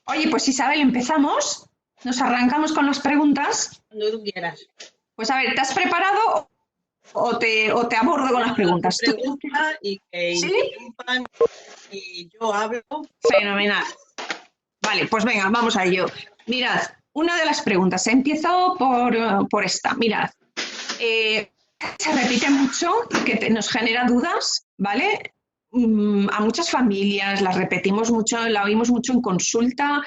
Oye, pues Isabel, empezamos. Nos arrancamos con las preguntas. Cuando tú quieras. Pues a ver, ¿te has preparado o te abordo con las Tú preguntas? pregunta y que ¿Sí? interrumpan y yo hablo. Fenomenal. Vale, pues venga, vamos a ello. Mirad, una de las preguntas. Empiezo por esta. Mirad, eh, se repite mucho y que nos genera dudas, ¿vale? A muchas familias las repetimos mucho, la oímos mucho en consulta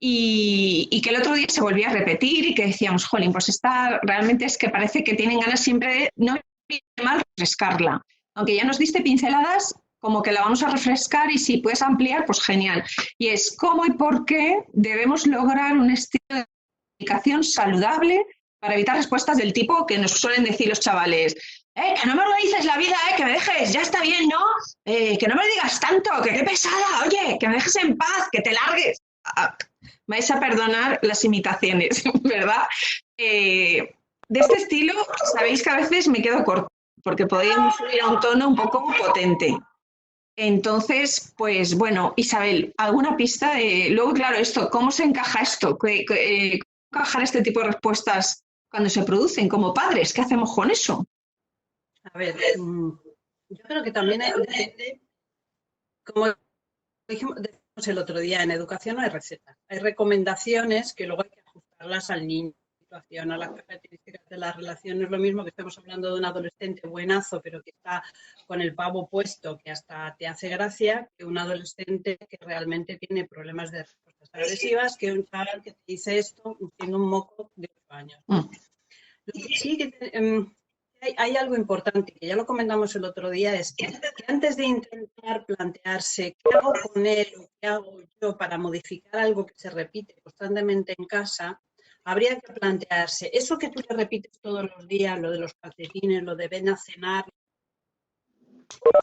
y que el otro día se volvía a repetir y que decíamos, jolín, pues esta realmente es que parece que tienen ganas siempre de, no viene mal refrescarla. Aunque ya nos diste pinceladas, como que la vamos a refrescar y si puedes ampliar, pues genial. Y es cómo y por qué debemos lograr un estilo de comunicación saludable para evitar respuestas del tipo que nos suelen decir los chavales. Que no me organices la vida, que me dejes, ya está bien, ¿no? Que no me digas tanto, que qué pesada, oye, que me dejes en paz, que te largues. Vais a perdonar las imitaciones, ¿verdad? De este estilo, sabéis que a veces me quedo corto, porque podéis subir a un tono un poco potente. Entonces, pues bueno, Isabel, ¿alguna pista de... Luego, claro, esto, ¿cómo se encaja esto? ¿Cómo encajar este tipo de respuestas cuando se producen como padres? ¿Qué hacemos con eso? A ver, yo creo que también depende, como dijimos el otro día, en educación no hay recetas. Hay recomendaciones que luego hay que ajustarlas al niño, a la situación, a las características de la relación. No es lo mismo que estemos hablando de un adolescente buenazo, pero que está con el pavo puesto, que hasta te hace gracia, que un adolescente que realmente tiene problemas de respuestas agresivas, que un chaval que te dice esto siendo un moco de 8 años, ¿no? Sí que hay algo importante, que ya lo comentamos el otro día, es que antes de intentar plantearse qué hago con él o qué hago yo para modificar algo que se repite constantemente en casa, habría que plantearse, eso que tú le repites todos los días, lo de los calcetines, lo de ven a cenar,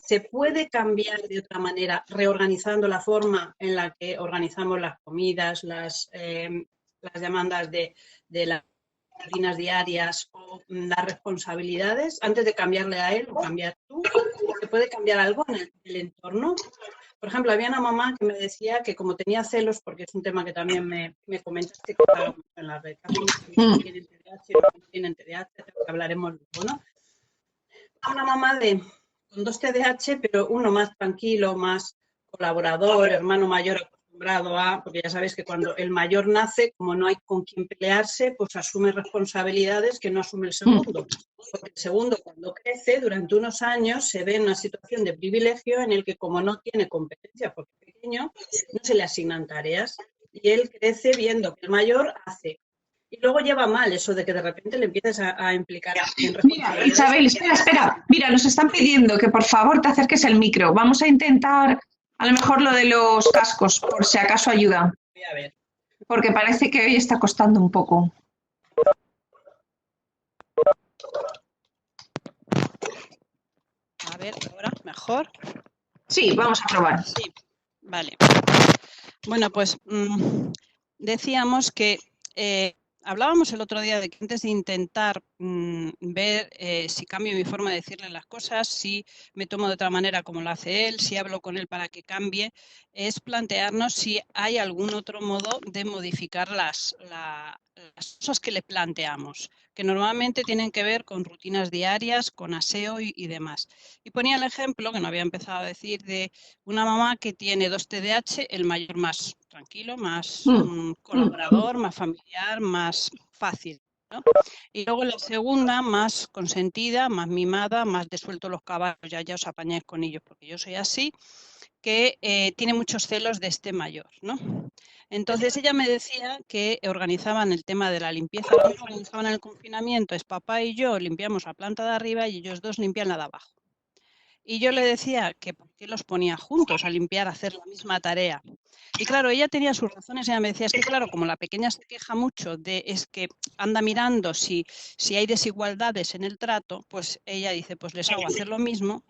¿se puede cambiar de otra manera reorganizando la forma en la que organizamos las comidas, las demandas de las rutinas diarias o las responsabilidades antes de cambiarle a él o cambiar tú? ¿Se puede cambiar algo en el entorno? Por ejemplo, había una mamá que me decía que como tenía celos, porque es un tema que también me comentaste que estaba en la red, Mm, tienen TDAH o no tienen TDAH, que hablaremos luego, ¿no? Una mamá con dos TDAH, pero uno más tranquilo, más colaborador, hermano mayor acostumbrado a, porque ya sabéis que cuando el mayor nace, como no hay con quien pelearse, pues asume responsabilidades que no asume el mm. segundo. Porque el segundo, cuando crece, durante unos años, se ve en una situación de privilegio en el que como no tiene competencia porque es pequeño, no se le asignan tareas. Y él crece viendo que el mayor hace. Y luego lleva mal eso de que de repente le empieces a implicar en Mira, responsabilidades Isabel, que espera, espera. Mira, nos están pidiendo que por favor te acerques el micro. Vamos a intentar a lo mejor lo de los cascos, por si acaso ayuda, voy a ver. porque parece que hoy está costando un poco. A ver, ahora mejor. Sí, vamos a probar. Sí, vale. Bueno, pues decíamos que hablábamos el otro día de que antes de intentar ver si cambio mi forma de decirle las cosas, si me tomo de otra manera como lo hace él, si hablo con él para que cambie, es plantearnos si hay algún otro modo de modificar las cosas que le planteamos, que normalmente tienen que ver con rutinas diarias, con aseo y demás. Y ponía el ejemplo, que no había empezado a decir, de una mamá que tiene dos TDAH, el mayor más tranquilo, más Mm, mm, colaborador, más familiar, más fácil, ¿no? Y luego la segunda, más consentida, más mimada, más de suelto los caballos, ya os apañáis con ellos, porque yo soy así, que tiene muchos celos de este mayor, ¿no? Entonces ella me decía que organizaban el tema de la limpieza, lo mismo organizaban el confinamiento, es papá y yo limpiamos la planta de arriba y ellos dos limpian la de abajo. Y yo le decía que por qué los ponía juntos a limpiar, a hacer la misma tarea. Y claro, ella tenía sus razones, ella me decía, es que claro, como la pequeña se queja mucho de, es que anda mirando si hay desigualdades en el trato, pues ella dice, pues les hago hacer lo mismo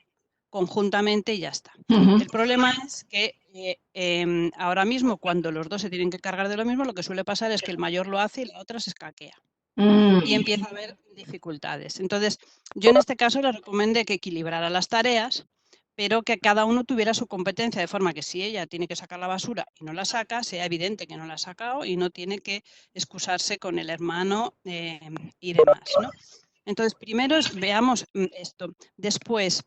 conjuntamente y ya está. mm, El problema es que ahora mismo, cuando los dos se tienen que cargar de lo mismo, lo que suele pasar es que el mayor lo hace y la otra se escaquea y mm. empieza a haber dificultades. Entonces, yo en este caso le recomendé que equilibrara las tareas, pero que cada uno tuviera su competencia, de forma que si ella tiene que sacar la basura y no la saca, sea evidente que no la ha sacado y no tiene que excusarse con el hermano y demás, ¿no? Entonces, primero veamos esto. Después,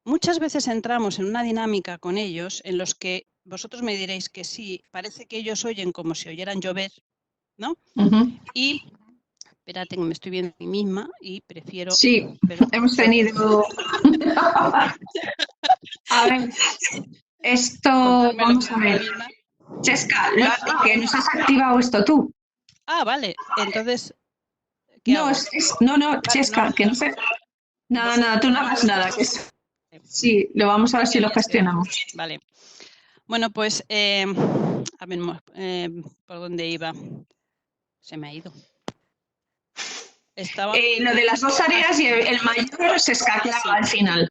muchas veces entramos en una dinámica con ellos en los que vosotros me diréis que sí, parece que ellos oyen como si oyeran llover, ¿no? Y, espérate, que me estoy viendo a mí misma y prefiero... Sí, hemos tenido... A ver, esto, vamos a ver. Chesca, que nos has activado esto tú. Ah, vale, entonces... No, no, Chesca, que no sé. Nada, tú no hagas nada. Sí, lo vamos a ver si lo gestionamos. Vale. Bueno, pues, a ver, ¿por dónde iba? Se me ha ido. Lo de las dos áreas y el mayor se escaclaba al final.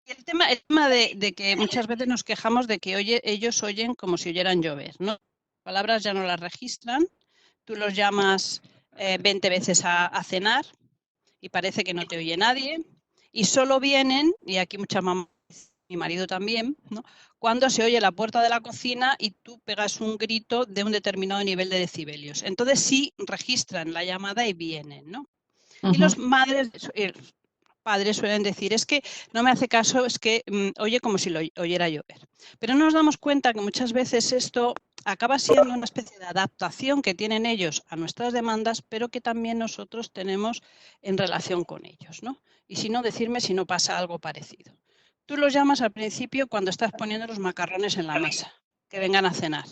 El tema de que muchas veces nos quejamos de que ellos oyen como si oyeran llover, ¿no? Las palabras ya no las registran, tú los llamas 20 veces a cenar y parece que no te oye nadie y solo vienen, y aquí muchas mamás, mi marido también, ¿no? Cuando se oye la puerta de la cocina y tú pegas un grito de un determinado nivel de decibelios. Entonces sí registran la llamada y vienen, ¿no? Y los padres suelen decir, es que no me hace caso, es que oye como si lo oyera llover. Pero no nos damos cuenta que muchas veces esto acaba siendo una especie de adaptación que tienen ellos a nuestras demandas, pero que también nosotros tenemos en relación con ellos, ¿no? Y si no, decirme si no pasa algo parecido. Tú los llamas al principio cuando estás poniendo los macarrones en la mesa, que vengan a cenar.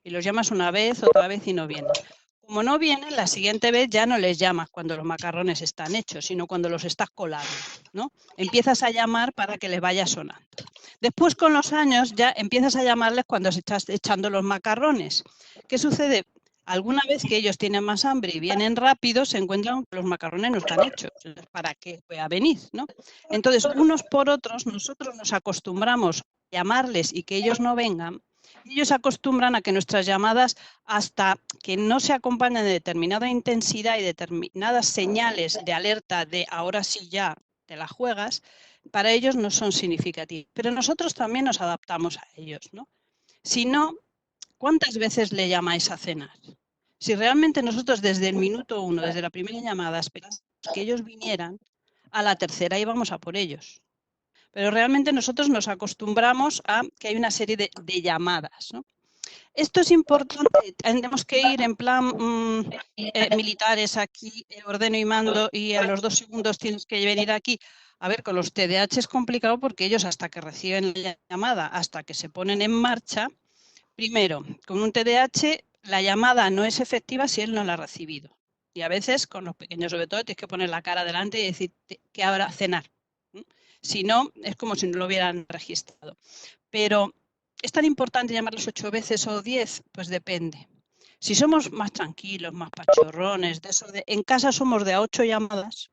Y los llamas una vez, otra vez y no vienen. Como no vienen, la siguiente vez ya no les llamas cuando los macarrones están hechos, sino cuando los estás colando, ¿no? Empiezas a llamar para que les vaya sonando. Después, con los años, ya empiezas a llamarles cuando se estás echando los macarrones. ¿Qué sucede? Alguna vez que ellos tienen más hambre y vienen rápido, se encuentran que los macarrones no están hechos. ¿Para qué voy a venir, no? Entonces, unos por otros, nosotros nos acostumbramos a llamarles y que ellos no vengan. Ellos acostumbran a que nuestras llamadas, hasta que no se acompañan de determinada intensidad y determinadas señales de alerta de ahora sí ya te la juegas, para ellos no son significativas. Pero nosotros también nos adaptamos a ellos, ¿no? Si no, ¿cuántas veces le llamáis a cenar? Si realmente nosotros desde el minuto 1, desde la primera llamada, esperamos que ellos vinieran, a la tercera íbamos a por ellos. Pero realmente nosotros nos acostumbramos a que hay una serie de llamadas, ¿no? Esto es importante, tenemos que ir en plan militares aquí, ordeno y mando, y a los 2 segundos tienes que venir aquí. A ver, con los TDAH es complicado porque ellos hasta que reciben la llamada, hasta que se ponen en marcha, primero, con un TDAH la llamada no es efectiva si él no la ha recibido. Y a veces, con los pequeños sobre todo, tienes que poner la cara delante y decir que ahora cenar. Si no, es como si no lo hubieran registrado. Pero, ¿es tan importante llamarlos 8 veces o 10? Pues depende. Si somos más tranquilos, más pachorrones, en casa somos de a 8 llamadas,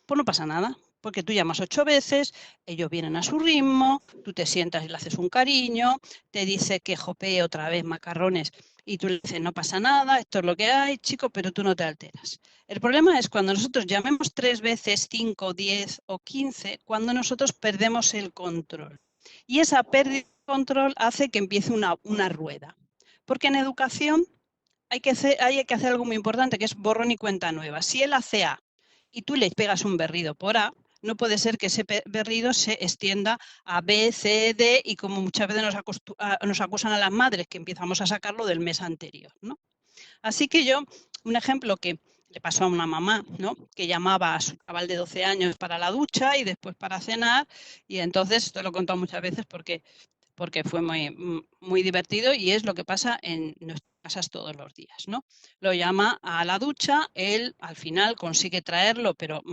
pues no pasa nada, porque tú llamas 8 veces, ellos vienen a su ritmo, tú te sientas y le haces un cariño, te dice que jopee otra vez macarrones y tú le dices no pasa nada, esto es lo que hay, chico, pero tú no te alteras. El problema es cuando nosotros llamemos 3 veces, 5, 10 o 15, cuando nosotros perdemos el control. Y esa pérdida de control hace que empiece una rueda. Porque en educación hay que hacer algo muy importante, que es borrón y cuenta nueva. Si él hace A y tú le pegas un berrido por A, no puede ser que ese berrido se extienda a B, C, D, y como muchas veces nos acusan a las madres que empezamos a sacarlo del mes anterior, ¿no? Así que un ejemplo que le pasó a una mamá, ¿no? Que llamaba a su chaval de 12 años para la ducha y después para cenar, y entonces, esto lo he contado muchas veces porque fue muy divertido y es lo que pasa en nuestras casas todos los días, ¿no? Lo llama a la ducha, él al final consigue traerlo, pero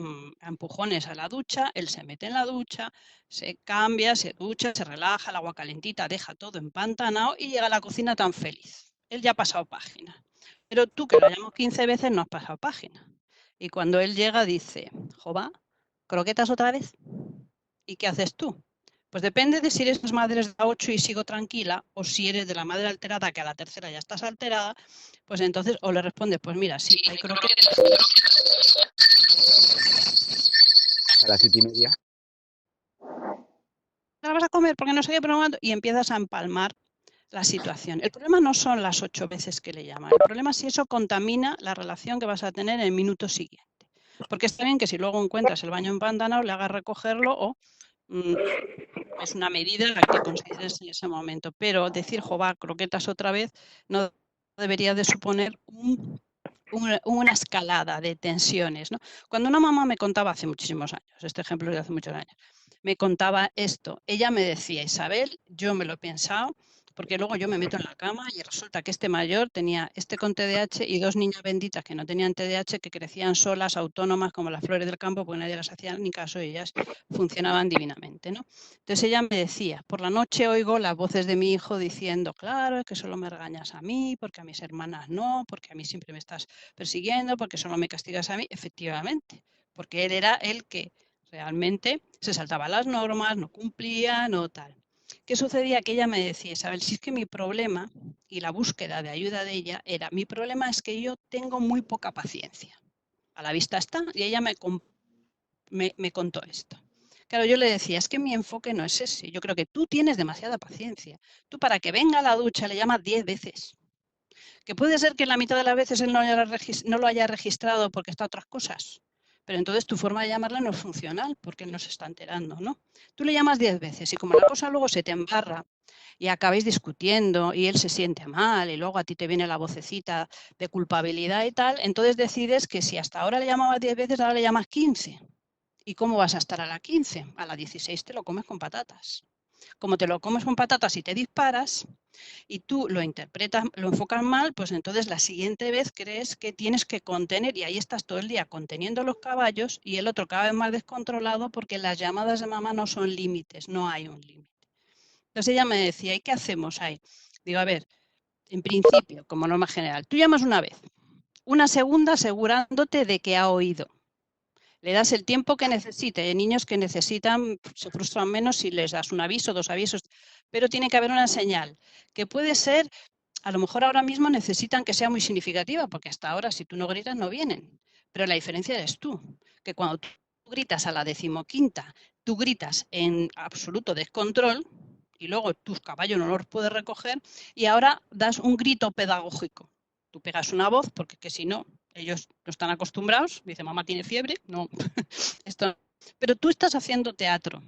a empujones a la ducha, él se mete en la ducha, se cambia, se ducha, se relaja, el agua calentita, deja todo empantanado y llega a la cocina tan feliz. Él ya ha pasado página. Pero tú, que lo llamas 15 veces, no has pasado página. Y cuando él llega dice, jova, ¿croquetas otra vez? ¿Y qué haces tú? Pues depende de si eres las madres de 8 y sigo tranquila, o si eres de la madre alterada, que a la tercera ya estás alterada, pues entonces o le respondes, pues mira, sí, hay croquetas. A las 7:30. la vas a comer porque no sé qué, pero y empiezas a empalmar la situación. El problema no son las 8 veces que le llaman, el problema es si eso contamina la relación que vas a tener en el minuto siguiente. Porque está bien que si luego encuentras el baño empantanado le hagas recogerlo o es una medida la que consideres en ese momento. Pero decir, jova, croquetas otra vez, no debería de suponer una escalada de tensiones, ¿no? Cuando una mamá me contaba hace muchísimos años, este ejemplo es de hace muchos años, me contaba esto, ella me decía, Isabel, yo me lo he pensado, porque luego yo me meto en la cama y resulta que este mayor tenía este con TDAH y 2 niñas benditas que no tenían TDAH, que crecían solas, autónomas, como las flores del campo, porque nadie las hacía ni caso y ellas funcionaban divinamente, ¿no? Entonces ella me decía, por la noche oigo las voces de mi hijo diciendo, claro, es que solo me regañas a mí, porque a mis hermanas no, porque a mí siempre me estás persiguiendo, porque solo me castigas a mí. Efectivamente, porque él era el que realmente se saltaba las normas, no cumplía, no tal. ¿Qué sucedía? Que ella me decía, Isabel, si es que mi problema y la búsqueda de ayuda de ella era, mi problema es que yo tengo muy poca paciencia. A la vista está, y ella me contó esto. Claro, yo le decía, es que mi enfoque no es ese. Yo creo que tú tienes demasiada paciencia. Tú para que venga a la ducha le llamas 10 veces. Que puede ser que la mitad de las veces él no lo haya registrado porque está a otras cosas. Pero entonces tu forma de llamarla no es funcional porque él no se está enterando, ¿no? Tú le llamas 10 veces y como la cosa luego se te embarra y acabáis discutiendo y él se siente mal y luego a ti te viene la vocecita de culpabilidad y tal, entonces decides que si hasta ahora le llamabas 10 veces, ahora le llamas 15. ¿Y cómo vas a estar a la 15? A la 16 te lo comes con patatas. Como te lo comes con patatas y te disparas, y tú lo interpretas, lo enfocas mal, pues entonces la siguiente vez crees que tienes que contener y ahí estás todo el día conteniendo los caballos y el otro cada vez más descontrolado porque las llamadas de mamá no son límites, no hay un límite. Entonces ella me decía, ¿y qué hacemos ahí? Digo, a ver, en principio, como norma general, tú llamas una vez, una segunda asegurándote de que ha oído. Le das el tiempo que necesite. Hay niños que necesitan, se frustran menos si les das un aviso, 2 avisos, pero tiene que haber una señal, que puede ser, a lo mejor ahora mismo necesitan que sea muy significativa, porque hasta ahora si tú no gritas no vienen, pero la diferencia eres tú, que cuando tú gritas a la 15ª, tú gritas en absoluto descontrol y luego tus caballos no los puedes recoger y ahora das un grito pedagógico. Tú pegas una voz, porque que si no, ellos no están acostumbrados, dice mamá tiene fiebre, no, esto, pero tú estás haciendo teatro.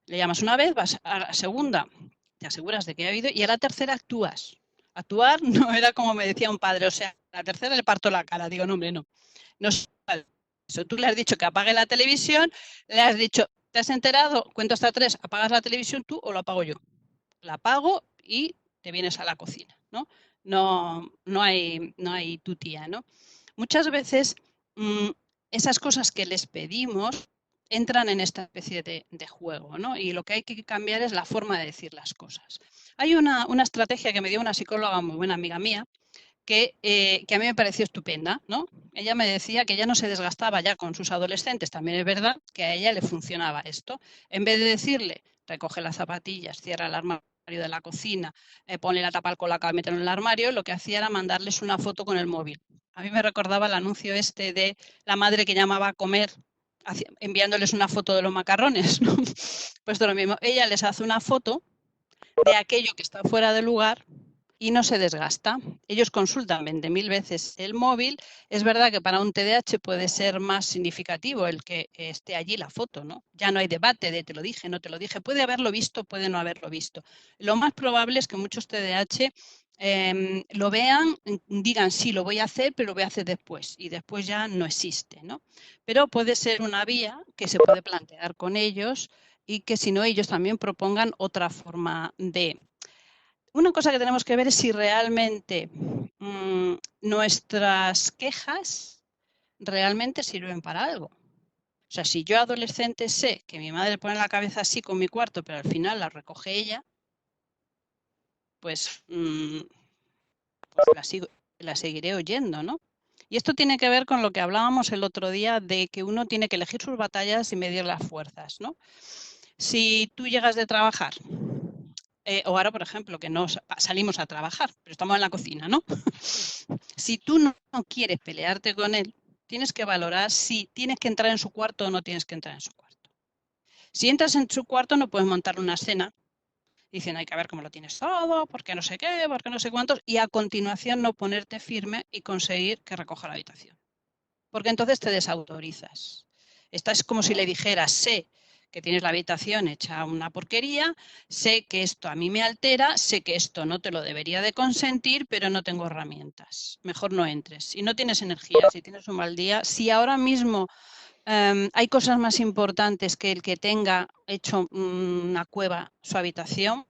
Le llamas una vez, vas a la segunda, te aseguras de que ha oído y a la tercera actúas. Actuar no era como me decía un padre, o sea, a la tercera le parto la cara, digo, no hombre, no. No eso. Tú le has dicho que apague la televisión, le has dicho, ¿te has enterado? Cuento hasta 3, apagas la televisión tú o lo apago yo. La apago y te vienes a la cocina, ¿no? No hay tu tía, ¿no? Muchas veces esas cosas que les pedimos entran en esta especie de juego, ¿no? Y lo que hay que cambiar es la forma de decir las cosas. Hay una estrategia que me dio una psicóloga muy buena amiga mía, que a mí me pareció estupenda, ¿no? Ella me decía que ya no se desgastaba ya con sus adolescentes, también es verdad que a ella le funcionaba esto. En vez de decirle, recoge las zapatillas, cierra el armario de la cocina, ponle la tapa al colacao y mételo en el armario, lo que hacía era mandarles una foto con el móvil. A mí me recordaba el anuncio este de la madre que llamaba a comer enviándoles una foto de los macarrones, ¿no? Pues esto es lo mismo. Ella les hace una foto de aquello que está fuera de lugar y no se desgasta. Ellos consultan 20.000 veces el móvil. Es verdad que para un TDAH puede ser más significativo el que esté allí la foto, ¿no? Ya no hay debate de te lo dije, no te lo dije. Puede haberlo visto, puede no haberlo visto. Lo más probable es que muchos TDAH lo vean, digan sí, lo voy a hacer, pero lo voy a hacer después y después ya no existe, ¿no? Pero puede ser una vía que se puede plantear con ellos y que si no ellos también propongan otra forma de... Una cosa que tenemos que ver es si realmente nuestras quejas realmente sirven para algo. O sea, si yo adolescente sé que mi madre pone la cabeza así con mi cuarto, pero al final la recoge ella, pues, pues la seguiré oyendo, ¿no? Y esto tiene que ver con lo que hablábamos el otro día de que uno tiene que elegir sus batallas y medir las fuerzas, ¿no? Si tú llegas de trabajar, o ahora, por ejemplo, que no salimos a trabajar, pero estamos en la cocina, ¿no? Si tú no quieres pelearte con él, tienes que valorar si tienes que entrar en su cuarto o no tienes que entrar en su cuarto. Si entras en su cuarto no puedes montar una escena diciendo hay que ver cómo lo tienes todo, porque no sé qué, porque no sé cuántos, y a continuación no ponerte firme y conseguir que recoja la habitación. Porque entonces te desautorizas. Esta es como si le dijeras, sé que tienes la habitación hecha una porquería, sé que esto a mí me altera, sé que esto no te lo debería de consentir, pero no tengo herramientas. Mejor no entres. Si no tienes energía, si tienes un mal día, si ahora mismo hay cosas más importantes que el que tenga hecho una cueva su habitación,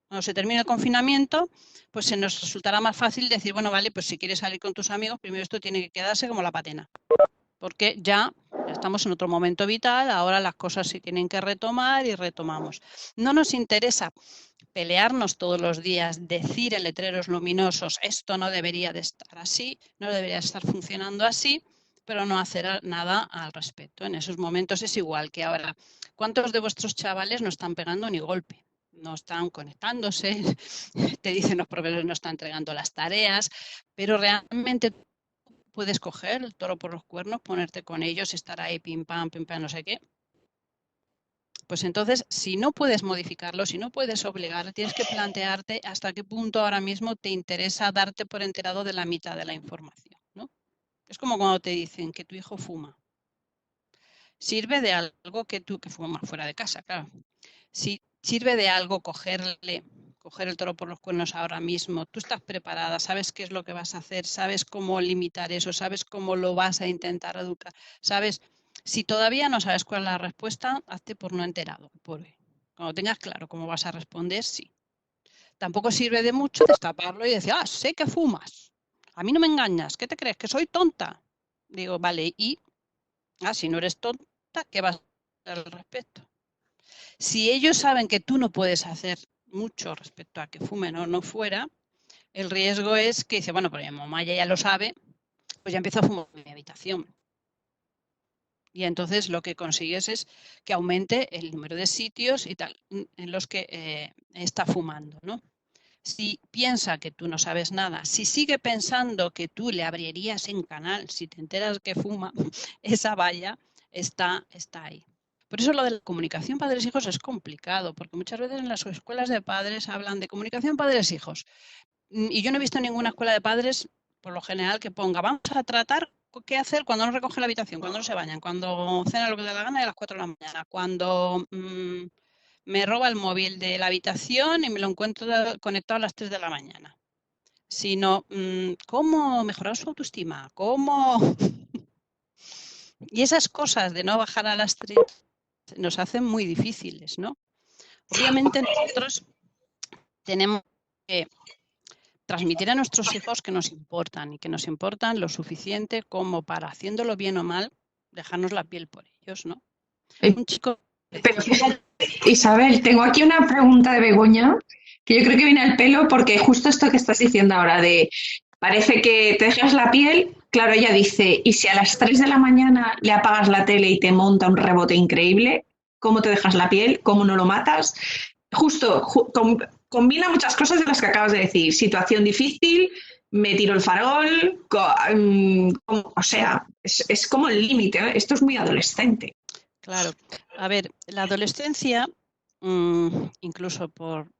cuando se termine el confinamiento, pues se nos resultará más fácil decir, bueno, vale, pues si quieres salir con tus amigos, primero esto tiene que quedarse como la patena, porque ya estamos en otro momento vital, ahora las cosas se tienen que retomar y retomamos. No nos interesa pelearnos todos los días, decir en letreros luminosos, esto no debería de estar así, no debería estar funcionando así, pero no hacer nada al respecto. En esos momentos es igual que ahora. ¿Cuántos de vuestros chavales no están pegando ni golpe? No están conectándose, te dicen los profesores no están entregando las tareas, pero realmente puedes coger el toro por los cuernos, ponerte con ellos, estar ahí pim pam, no sé qué. Pues entonces, si no puedes modificarlo, si no puedes obligar, tienes que plantearte hasta qué punto ahora mismo te interesa darte por enterado de la mitad de la información, ¿no? Es como cuando te dicen que tu hijo fuma. Sirve de algo que fuma fuera de casa, claro. Si sirve de algo coger el toro por los cuernos ahora mismo, tú estás preparada, sabes qué es lo que vas a hacer, sabes cómo limitar eso, sabes cómo lo vas a intentar educar, sabes, si todavía no sabes cuál es la respuesta, hazte por no enterado, por hoy. Cuando tengas claro cómo vas a responder, sí. Tampoco sirve de mucho destaparlo y decir, ah, sé que fumas, a mí no me engañas, ¿qué te crees? ¿Que soy tonta? Digo, vale, y si no eres tonta, ¿qué vas a hacer al respecto? Si ellos saben que tú no puedes hacer mucho respecto a que fumen o no fuera, el riesgo es que dice, bueno, pero mi mamá ya lo sabe, pues ya empiezo a fumar en mi habitación. Y entonces lo que consigues es que aumente el número de sitios y tal en los que está fumando, ¿no? Si piensa que tú no sabes nada, si sigue pensando que tú le abrirías en canal si te enteras que fuma, esa valla está ahí. Por eso lo de la comunicación padres-hijos es complicado, porque muchas veces en las escuelas de padres hablan de comunicación padres-hijos. Y yo no he visto ninguna escuela de padres, por lo general, que ponga, vamos a tratar qué hacer cuando no recoge la habitación, cuando no se bañan, cuando cenan lo que da la gana y a las 4 de la mañana, cuando me roba el móvil de la habitación y me lo encuentro conectado a las 3 de la mañana. Sino, ¿cómo mejorar su autoestima? ¿Cómo? Y esas cosas de no bajar a las 3 nos hacen muy difíciles, ¿no? Obviamente nosotros tenemos que transmitir a nuestros hijos que nos importan y que nos importan lo suficiente como para, haciéndolo bien o mal, dejarnos la piel por ellos, ¿no? Un chico... Pero fíjate, Isabel, tengo aquí una pregunta de Begoña que yo creo que viene al pelo porque justo esto que estás diciendo ahora de parece que te dejas la piel, claro, ella dice, y si a las 3 de la mañana le apagas la tele y te monta un rebote increíble, ¿cómo te dejas la piel? ¿Cómo no lo matas? Justo, combina muchas cosas de las que acabas de decir. Situación difícil, me tiro el farol, o sea, es como el límite, ¿eh? Esto es muy adolescente. Claro, a ver, la adolescencia, incluso por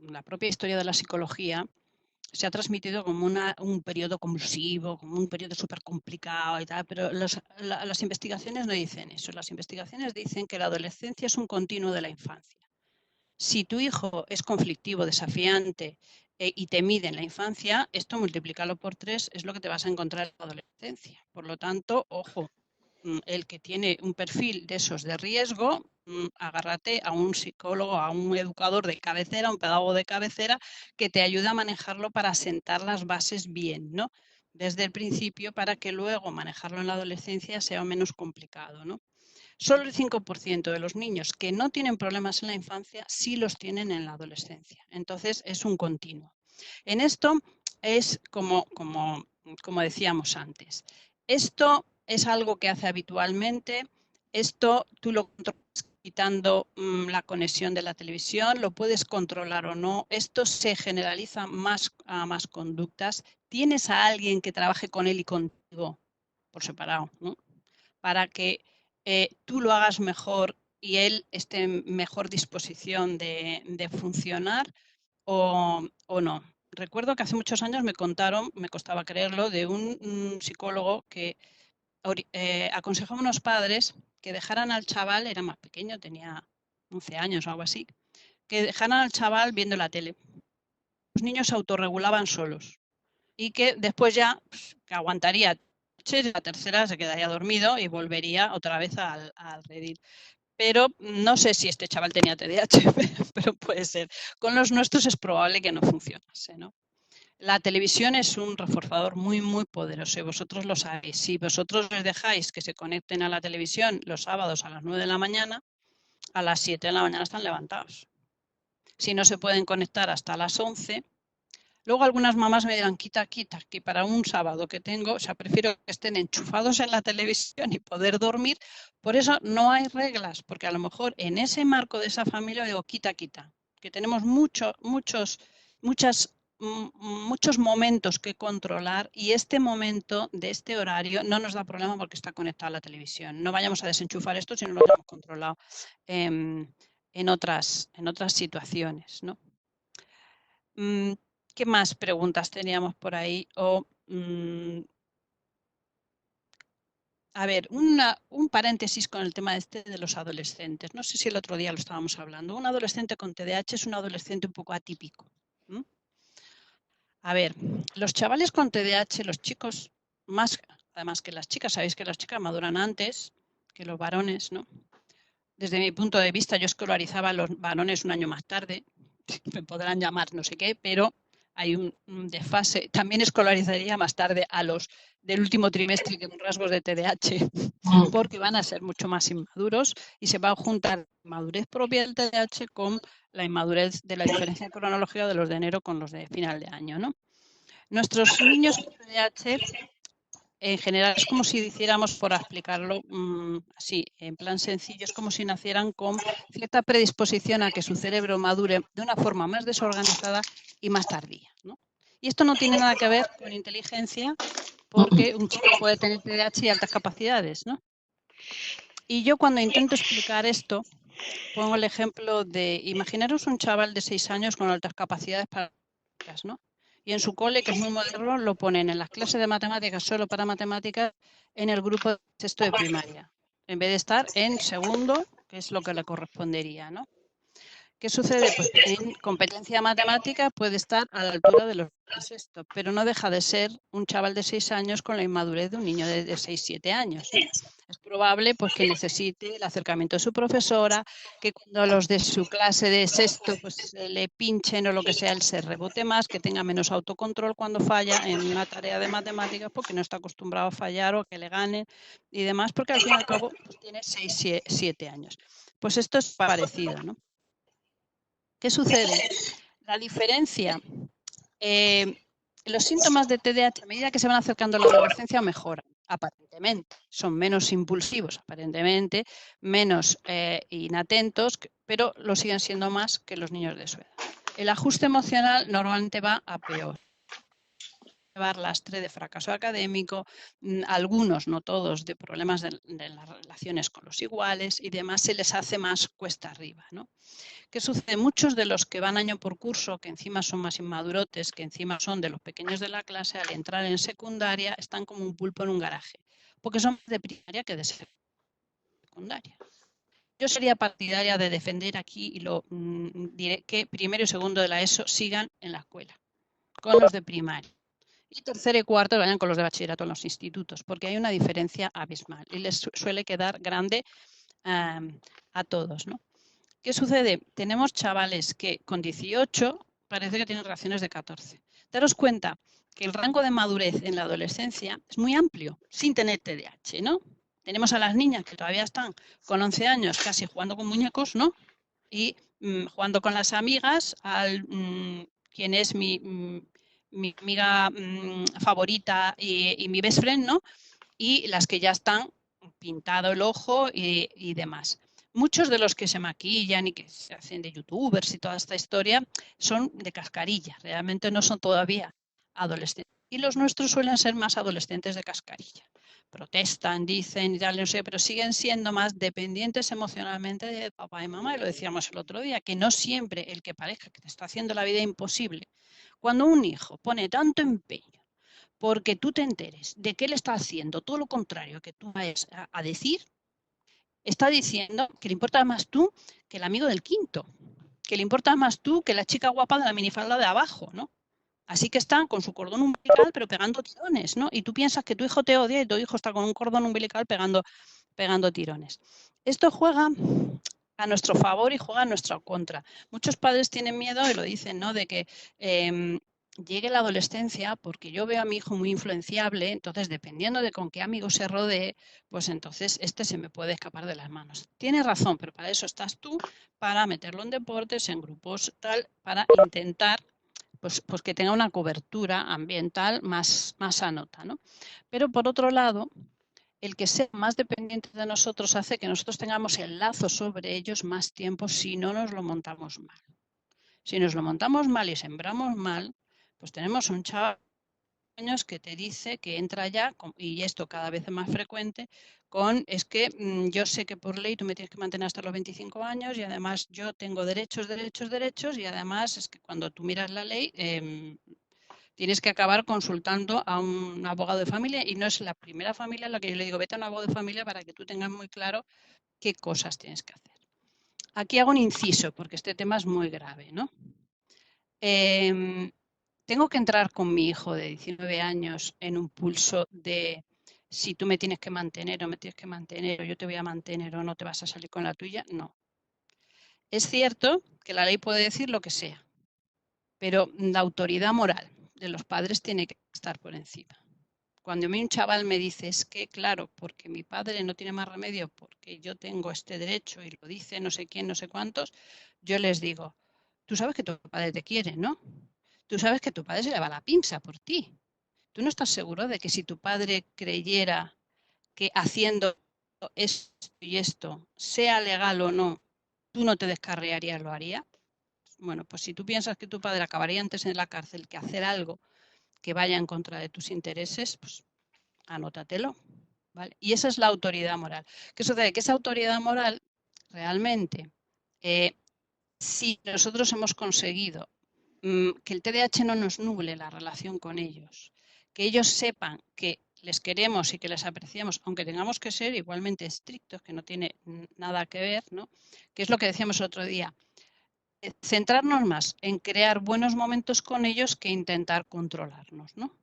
la propia historia de la psicología, se ha transmitido como un periodo convulsivo, como un periodo súper complicado y tal, pero las investigaciones no dicen eso. Las investigaciones dicen que la adolescencia es un continuo de la infancia. Si tu hijo es conflictivo, desafiante y te mide en la infancia, esto multiplícalo por 3 es lo que te vas a encontrar en la adolescencia. Por lo tanto, ojo, el que tiene un perfil de esos de riesgo, agárrate a un psicólogo, a un educador de cabecera, un pedagogo de cabecera que te ayude a manejarlo para sentar las bases bien, ¿no? Desde el principio para que luego manejarlo en la adolescencia sea menos complicado, ¿no? Solo el 5% de los niños que no tienen problemas en la infancia sí los tienen en la adolescencia. Entonces es un continuo. En esto es como decíamos antes. Esto es algo que hace habitualmente. Esto tú lo controlas quitando la conexión de la televisión, lo puedes controlar o no. Esto se generaliza más a más conductas. Tienes a alguien que trabaje con él y contigo por separado, ¿no? Para que tú lo hagas mejor y él esté en mejor disposición de funcionar o no. Recuerdo que hace muchos años me contaron, me costaba creerlo, de un psicólogo que aconsejaba a unos padres que dejaran al chaval, era más pequeño, tenía 11 años o algo así, que dejaran al chaval viendo la tele. Los niños se autorregulaban solos y que después ya que aguantaría, la tercera se quedaría dormido y volvería otra vez al redil. Pero no sé si este chaval tenía TDAH, pero puede ser. Con los nuestros es probable que no funcionase, ¿no? La televisión es un reforzador muy, muy poderoso y vosotros lo sabéis. Si vosotros les dejáis que se conecten a la televisión los sábados a las 9 de la mañana, a las 7 de la mañana están levantados. Si no se pueden conectar hasta las 11, luego algunas mamás me dirán, quita, que para un sábado que tengo, o sea, prefiero que estén enchufados en la televisión y poder dormir. Por eso no hay reglas, porque a lo mejor en ese marco de esa familia digo, quita, que tenemos muchos momentos que controlar y este momento de este horario no nos da problema porque está conectado a la televisión. No vayamos a desenchufar esto si no lo tenemos controlado en otras situaciones, ¿no? ¿Qué más preguntas teníamos por ahí? A ver, un paréntesis con el tema de los adolescentes. No sé si el otro día lo estábamos hablando. Un adolescente con TDAH es un adolescente un poco atípico. A ver, los chavales con TDAH, los chicos, más además que las chicas, sabéis que las chicas maduran antes que los varones, ¿no? Desde mi punto de vista, yo escolarizaba a los varones un año más tarde, me podrán llamar no sé qué, pero hay un desfase. También escolarizaría más tarde a los del último trimestre con rasgos de TDAH, porque van a ser mucho más inmaduros y se va a juntar la inmadurez propia del TDAH con la inmadurez de la diferencia cronológica de los de enero con los de final de año, ¿no? Nuestros niños con TDAH en general es como si hiciéramos, por explicarlo así, en plan sencillo, es como si nacieran con cierta predisposición a que su cerebro madure de una forma más desorganizada y más tardía, ¿no? Y esto no tiene nada que ver con inteligencia, porque un chico puede tener TDAH y altas capacidades, ¿no? Y yo cuando intento explicar esto, pongo el ejemplo de, imaginaros un chaval de 6 años con altas capacidades para, ¿no? Y en su cole, que es muy moderno, lo ponen en las clases de matemáticas solo para matemáticas en el grupo de sexto de primaria, en vez de estar en segundo, que es lo que le correspondería, ¿no? ¿Qué sucede? Pues en competencia matemática puede estar a la altura de los de sexto, pero no deja de ser un chaval de 6 años con la inmadurez de un niño de 6, 7 años. Es probable pues, que necesite el acercamiento de su profesora, que cuando los de su clase de sexto pues, le pinchen o lo que sea, él se rebote más, que tenga menos autocontrol cuando falla en una tarea de matemáticas porque no está acostumbrado a fallar o que le ganen y demás, porque al fin y al cabo pues, tiene 6, 7 años. Pues esto es parecido, ¿no? ¿Qué sucede? La diferencia, los síntomas de TDAH a medida que se van acercando a la adolescencia mejoran, aparentemente. Son menos impulsivos, aparentemente, menos inatentos, pero lo siguen siendo más que los niños de su edad. El ajuste emocional normalmente va a peor. Llevar lastre de fracaso académico, algunos, no todos, de problemas de las relaciones con los iguales y demás, se les hace más cuesta arriba, ¿no? ¿Qué sucede? Muchos de los que van año por curso, que encima son más inmadurotes, que encima son de los pequeños de la clase, al entrar en secundaria están como un pulpo en un garaje, porque son más de primaria que de secundaria. Yo sería partidaria de defender aquí, y lo diré, que primero y segundo de la ESO sigan en la escuela, con los de primaria. Y tercero y cuarto vayan con los de bachillerato en los institutos, porque hay una diferencia abismal y les suele quedar grande a todos, ¿no? ¿Qué sucede? Tenemos chavales que con 18 parece que tienen reacciones de 14. Daros cuenta que el rango de madurez en la adolescencia es muy amplio, sin tener TDAH, ¿no? Tenemos a las niñas que todavía están con 11 años casi jugando con muñecos, ¿no? Y jugando con las amigas, quien es mi amiga favorita y mi best friend, ¿no? Y las que ya están pintado el ojo y demás. Muchos de los que se maquillan y que se hacen de youtubers y toda esta historia son de cascarilla, realmente no son todavía adolescentes. Y los nuestros suelen ser más adolescentes de cascarilla. protestan, dicen y tal, no sé, pero siguen siendo más dependientes emocionalmente de papá y mamá. Y lo decíamos el otro día, que no siempre el que parezca que te está haciendo la vida imposible. Cuando un hijo pone tanto empeño porque tú te enteres de que él está haciendo todo lo contrario que tú vas a decir, está diciendo que le importa más tú que el amigo del quinto, que le importa más tú que la chica guapa de la minifalda de abajo, ¿no? Así que están con su cordón umbilical pero pegando tirones, ¿no? Y tú piensas que tu hijo te odia y tu hijo está con un cordón umbilical pegando tirones. Esto juega a nuestro favor y juega a nuestra contra. Muchos padres tienen miedo, y lo dicen, ¿no?, de que llegue la adolescencia, porque yo veo a mi hijo muy influenciable, entonces dependiendo de con qué amigos se rodee, pues entonces este se me puede escapar de las manos. Tienes razón, pero para eso estás tú, para meterlo en deportes, en grupos, tal, para intentar pues que tenga una cobertura ambiental más sanota, ¿no? Pero por otro lado, el que sea más dependiente de nosotros hace que nosotros tengamos el lazo sobre ellos más tiempo si no nos lo montamos mal. Si nos lo montamos mal y sembramos mal, pues tenemos un chaval de años que te dice que entra ya, y esto cada vez es más frecuente, es que yo sé que por ley tú me tienes que mantener hasta los 25 años y además yo tengo derechos, y además es que cuando tú miras la ley tienes que acabar consultando a un abogado de familia y no es la primera familia en la que yo le digo vete a un abogado de familia para que tú tengas muy claro qué cosas tienes que hacer. Aquí hago un inciso porque este tema es muy grave, ¿no? Tengo que entrar con mi hijo de 19 años en un pulso de si tú me tienes que mantener o me tienes que mantener o yo te voy a mantener o no te vas a salir con la tuya. No. Es cierto que la ley puede decir lo que sea, pero la autoridad moral de los padres tiene que estar por encima. Cuando a mí un chaval me dice, es que claro, porque mi padre no tiene más remedio, porque yo tengo este derecho y lo dice no sé quién, no sé cuántos, yo les digo, tú sabes que tu padre te quiere, ¿no? Tú sabes que tu padre se le va la pinza por ti. ¿Tú no estás seguro de que si tu padre creyera que haciendo esto y esto, sea legal o no, tú no te descarriarías, lo haría? Bueno, pues si tú piensas que tu padre acabaría antes en la cárcel que hacer algo que vaya en contra de tus intereses, pues anótatelo, ¿vale? Y esa es la autoridad moral. ¿Qué sucede? Que esa autoridad moral realmente, si nosotros hemos conseguido que el TDAH no nos nuble la relación con ellos, que ellos sepan que les queremos y que les apreciamos, aunque tengamos que ser igualmente estrictos, que no tiene nada que ver, ¿no? Que es lo que decíamos el otro día, centrarnos más en crear buenos momentos con ellos que intentar controlarnos, ¿no?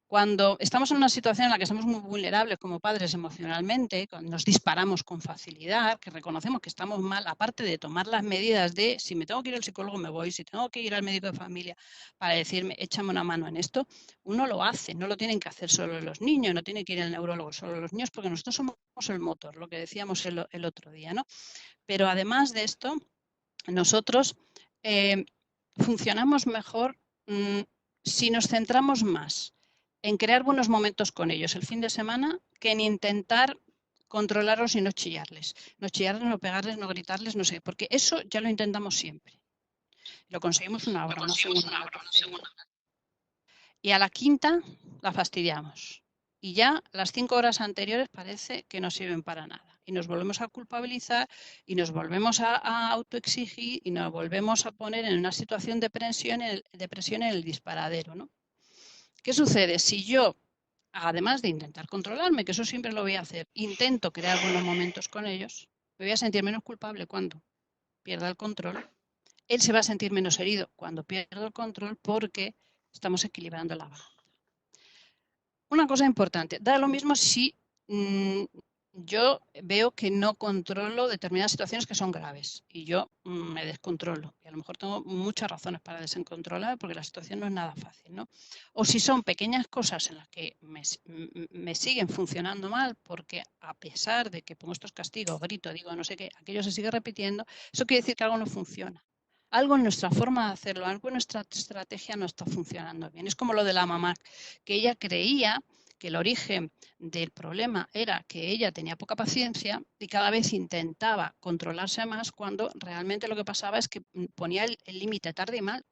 Cuando estamos en una situación en la que somos muy vulnerables como padres emocionalmente, cuando nos disparamos con facilidad, que reconocemos que estamos mal, aparte de tomar las medidas de si me tengo que ir al psicólogo me voy, si tengo que ir al médico de familia para decirme échame una mano en esto, uno lo hace, no lo tienen que hacer solo los niños, no tienen que ir al neurólogo solo los niños, porque nosotros somos el motor, lo que decíamos el otro día, ¿no? Pero además de esto, nosotros funcionamos mejor si nos centramos más en crear buenos momentos con ellos el fin de semana que en intentar controlarlos y no chillarles. No chillarles, no pegarles, no gritarles, no sé, porque eso ya lo intentamos siempre. Lo conseguimos una hora, una segunda. Y a la quinta la fastidiamos. Y ya las 5 horas anteriores parece que no sirven para nada. Y nos volvemos a culpabilizar y nos volvemos a autoexigir y nos volvemos a poner en una situación de presión en el disparadero, ¿no? ¿Qué sucede? Si yo, además de intentar controlarme, que eso siempre lo voy a hacer, intento crear buenos momentos con ellos, me voy a sentir menos culpable cuando pierda el control. Él se va a sentir menos herido cuando pierda el control porque estamos equilibrando la balanza. Una cosa importante, da lo mismo si yo veo que no controlo determinadas situaciones que son graves y yo me descontrolo. Y a lo mejor tengo muchas razones para descontrolar porque la situación no es nada fácil, ¿no? O si son pequeñas cosas en las que me siguen funcionando mal porque a pesar de que pongo estos castigos, grito, digo no sé qué, aquello se sigue repitiendo, eso quiere decir que algo no funciona. Algo en nuestra forma de hacerlo, algo en nuestra estrategia no está funcionando bien. Es como lo de la mamá, que ella creía que el origen del problema era que ella tenía poca paciencia y cada vez intentaba controlarse más cuando realmente lo que pasaba es que ponía el límite tarde y mal.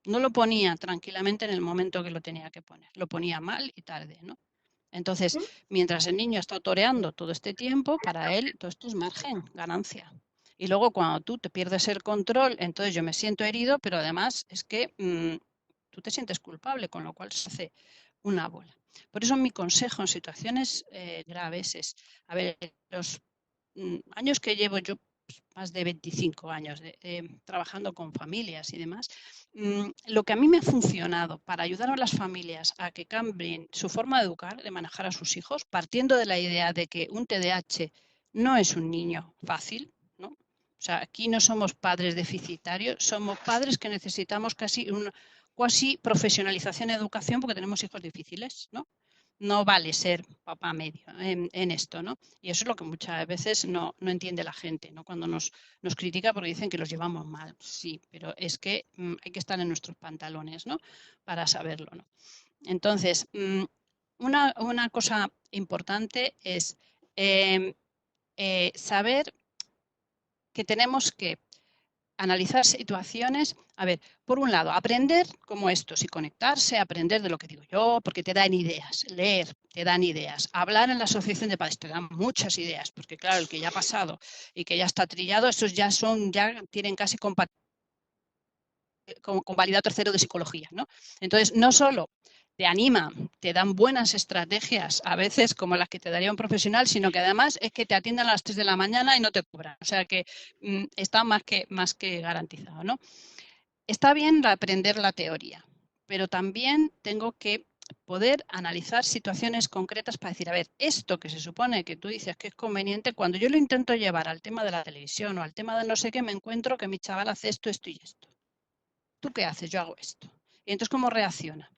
No lo ponía tranquilamente en el momento que lo tenía que poner, lo ponía mal y tarde, ¿no? Entonces, mientras el niño está toreando todo este tiempo, para él todo esto es margen, ganancia. Y luego cuando tú te pierdes el control, entonces yo me siento herido, pero además es que tú te sientes culpable, con lo cual se hace una bola. Por eso mi consejo en situaciones graves es, a ver, los años que llevo yo, pues, más de 25 años trabajando con familias y demás, lo que a mí me ha funcionado para ayudar a las familias a que cambien su forma de educar, de manejar a sus hijos, partiendo de la idea de que un TDAH no es un niño fácil, ¿no? O sea, aquí no somos padres deficitarios, somos padres que necesitamos casi una cuasi profesionalización en educación porque tenemos hijos difíciles, ¿no? No vale ser papá medio en esto, ¿no? Y eso es lo que muchas veces no entiende la gente, ¿no? Cuando nos critica porque dicen que los llevamos mal. Sí, pero es que hay que estar en nuestros pantalones, ¿no? Para saberlo, ¿no? Entonces, una cosa importante es saber que tenemos que analizar situaciones, a ver, por un lado, aprender como estos y conectarse, aprender de lo que digo yo, porque te dan ideas, leer, te dan ideas, hablar en la asociación de padres, te dan muchas ideas, porque claro, el que ya ha pasado y que ya está trillado, estos ya tienen casi convalidado tercero de psicología, ¿no? Entonces, no solo te anima, te dan buenas estrategias, a veces como las que te daría un profesional, sino que además es que te atiendan a las 3 de la mañana y no te cobran. O sea que está más que garantizado, ¿no? Está bien aprender la teoría, pero también tengo que poder analizar situaciones concretas para decir, a ver, esto que se supone que tú dices que es conveniente, cuando yo lo intento llevar al tema de la televisión o al tema de no sé qué, me encuentro que mi chaval hace esto, esto y esto. ¿Tú qué haces? Yo hago esto. Y entonces, ¿cómo reacciona?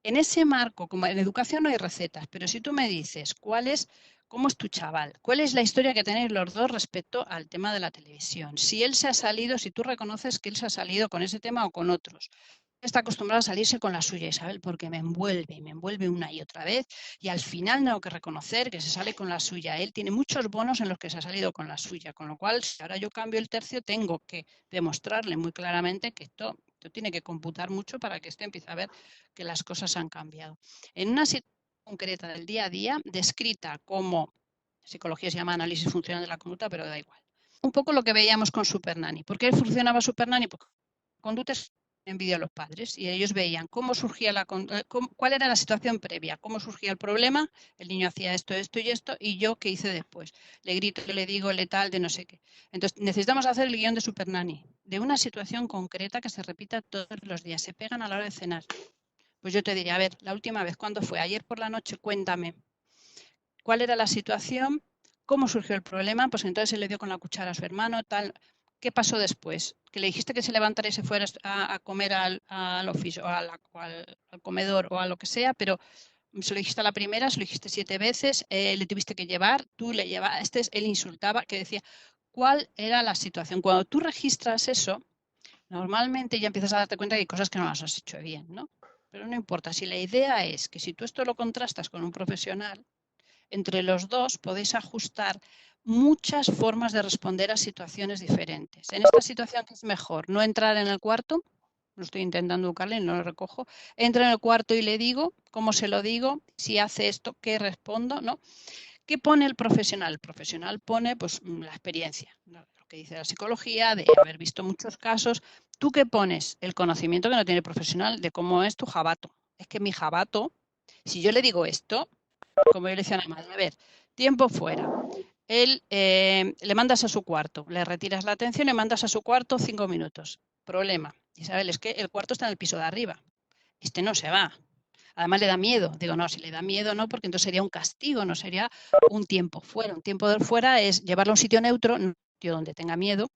En ese marco, como en educación no hay recetas, pero si tú me dices cómo es tu chaval, cuál es la historia que tenéis los dos respecto al tema de la televisión, si él se ha salido, si tú reconoces que él se ha salido con ese tema o con otros, está acostumbrado a salirse con la suya, Isabel, porque me envuelve una y otra vez y al final tengo que reconocer que se sale con la suya. Él tiene muchos bonos en los que se ha salido con la suya, con lo cual si ahora yo cambio el tercio tengo que demostrarle muy claramente que esto tiene que computar mucho para que este empiece a ver que las cosas han cambiado. En una situación concreta del día a día, descrita como, psicología se llama análisis funcional de la conducta, pero da igual. Un poco lo que veíamos con Supernanny. ¿Por qué funcionaba Supernanny? Porque conductas en vídeo a los padres y ellos veían cómo surgía cuál era la situación previa, cómo surgía el problema, el niño hacía esto, esto y esto, y yo qué hice después. Le grito, le digo, le tal, de no sé qué. Entonces, necesitamos hacer el guión de Supernanny, de una situación concreta que se repita todos los días. Se pegan a la hora de cenar. Pues yo te diría, a ver, la última vez, ¿cuándo fue? Ayer por la noche, cuéntame. ¿Cuál era la situación? ¿Cómo surgió el problema? Pues entonces se le dio con la cuchara a su hermano, tal. ¿Qué pasó después? Que le dijiste que se levantara y se fuera a comer al oficio, al comedor o a lo que sea, pero se lo dijiste a la primera, se lo dijiste 7 veces, le tuviste que llevar, tú le llevaste, él insultaba, que decía, ¿cuál era la situación? Cuando tú registras eso, normalmente ya empiezas a darte cuenta que hay cosas que no las has hecho bien, ¿no? Pero no importa, si la idea es que si tú esto lo contrastas con un profesional, entre los dos podéis ajustar muchas formas de responder a situaciones diferentes. En esta situación, ¿qué es mejor? No entrar en el cuarto, lo estoy intentando educarle y no lo recojo. Entro en el cuarto y le digo, ¿cómo se lo digo? Si hace esto, ¿qué respondo? ¿No? ¿Qué pone el profesional? El profesional pone pues, la experiencia, lo que dice la psicología, de haber visto muchos casos. ¿Tú qué pones? El conocimiento que no tiene el profesional de cómo es tu jabato. Es que mi jabato, si yo le digo esto, como yo le decía a la madre, a ver, tiempo fuera. Él le mandas a su cuarto, le retiras la atención y mandas a su cuarto 5 minutos. Problema, Isabel, es que el cuarto está en el piso de arriba. Este no se va. Además le da miedo. Digo, no, si le da miedo no, porque entonces sería un castigo, no sería un tiempo fuera. Un tiempo fuera es llevarlo a un sitio neutro, no un sitio donde tenga miedo,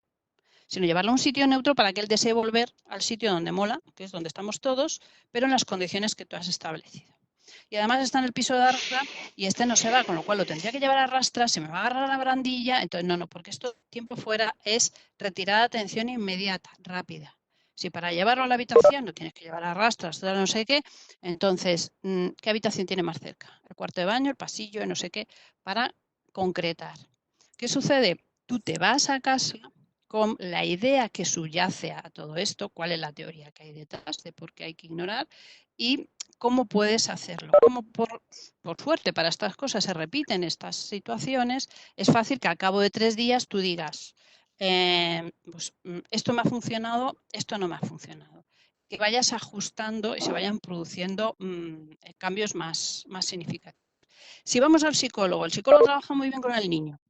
sino llevarlo a un sitio neutro para que él desee volver al sitio donde mola, que es donde estamos todos, pero en las condiciones que tú has establecido. Y además está en el piso de arriba y este no se va, con lo cual lo tendría que llevar a rastras, se me va a agarrar la barandilla, entonces no, porque esto tiempo fuera es retirar atención inmediata, rápida. Si para llevarlo a la habitación no tienes que llevar a rastras, no sé qué, entonces, ¿qué habitación tiene más cerca? El cuarto de baño, el pasillo, no sé qué, para concretar. ¿Qué sucede? Tú te vas a casa con la idea que subyace a todo esto, cuál es la teoría que hay detrás de por qué hay que ignorar y ¿cómo puedes hacerlo? Como por suerte para estas cosas se repiten estas situaciones, es fácil que al cabo de 3 días tú digas, pues, esto me ha funcionado, esto no me ha funcionado. Que vayas ajustando y se vayan produciendo cambios más significativos. Si vamos al psicólogo, el psicólogo trabaja muy bien con el niño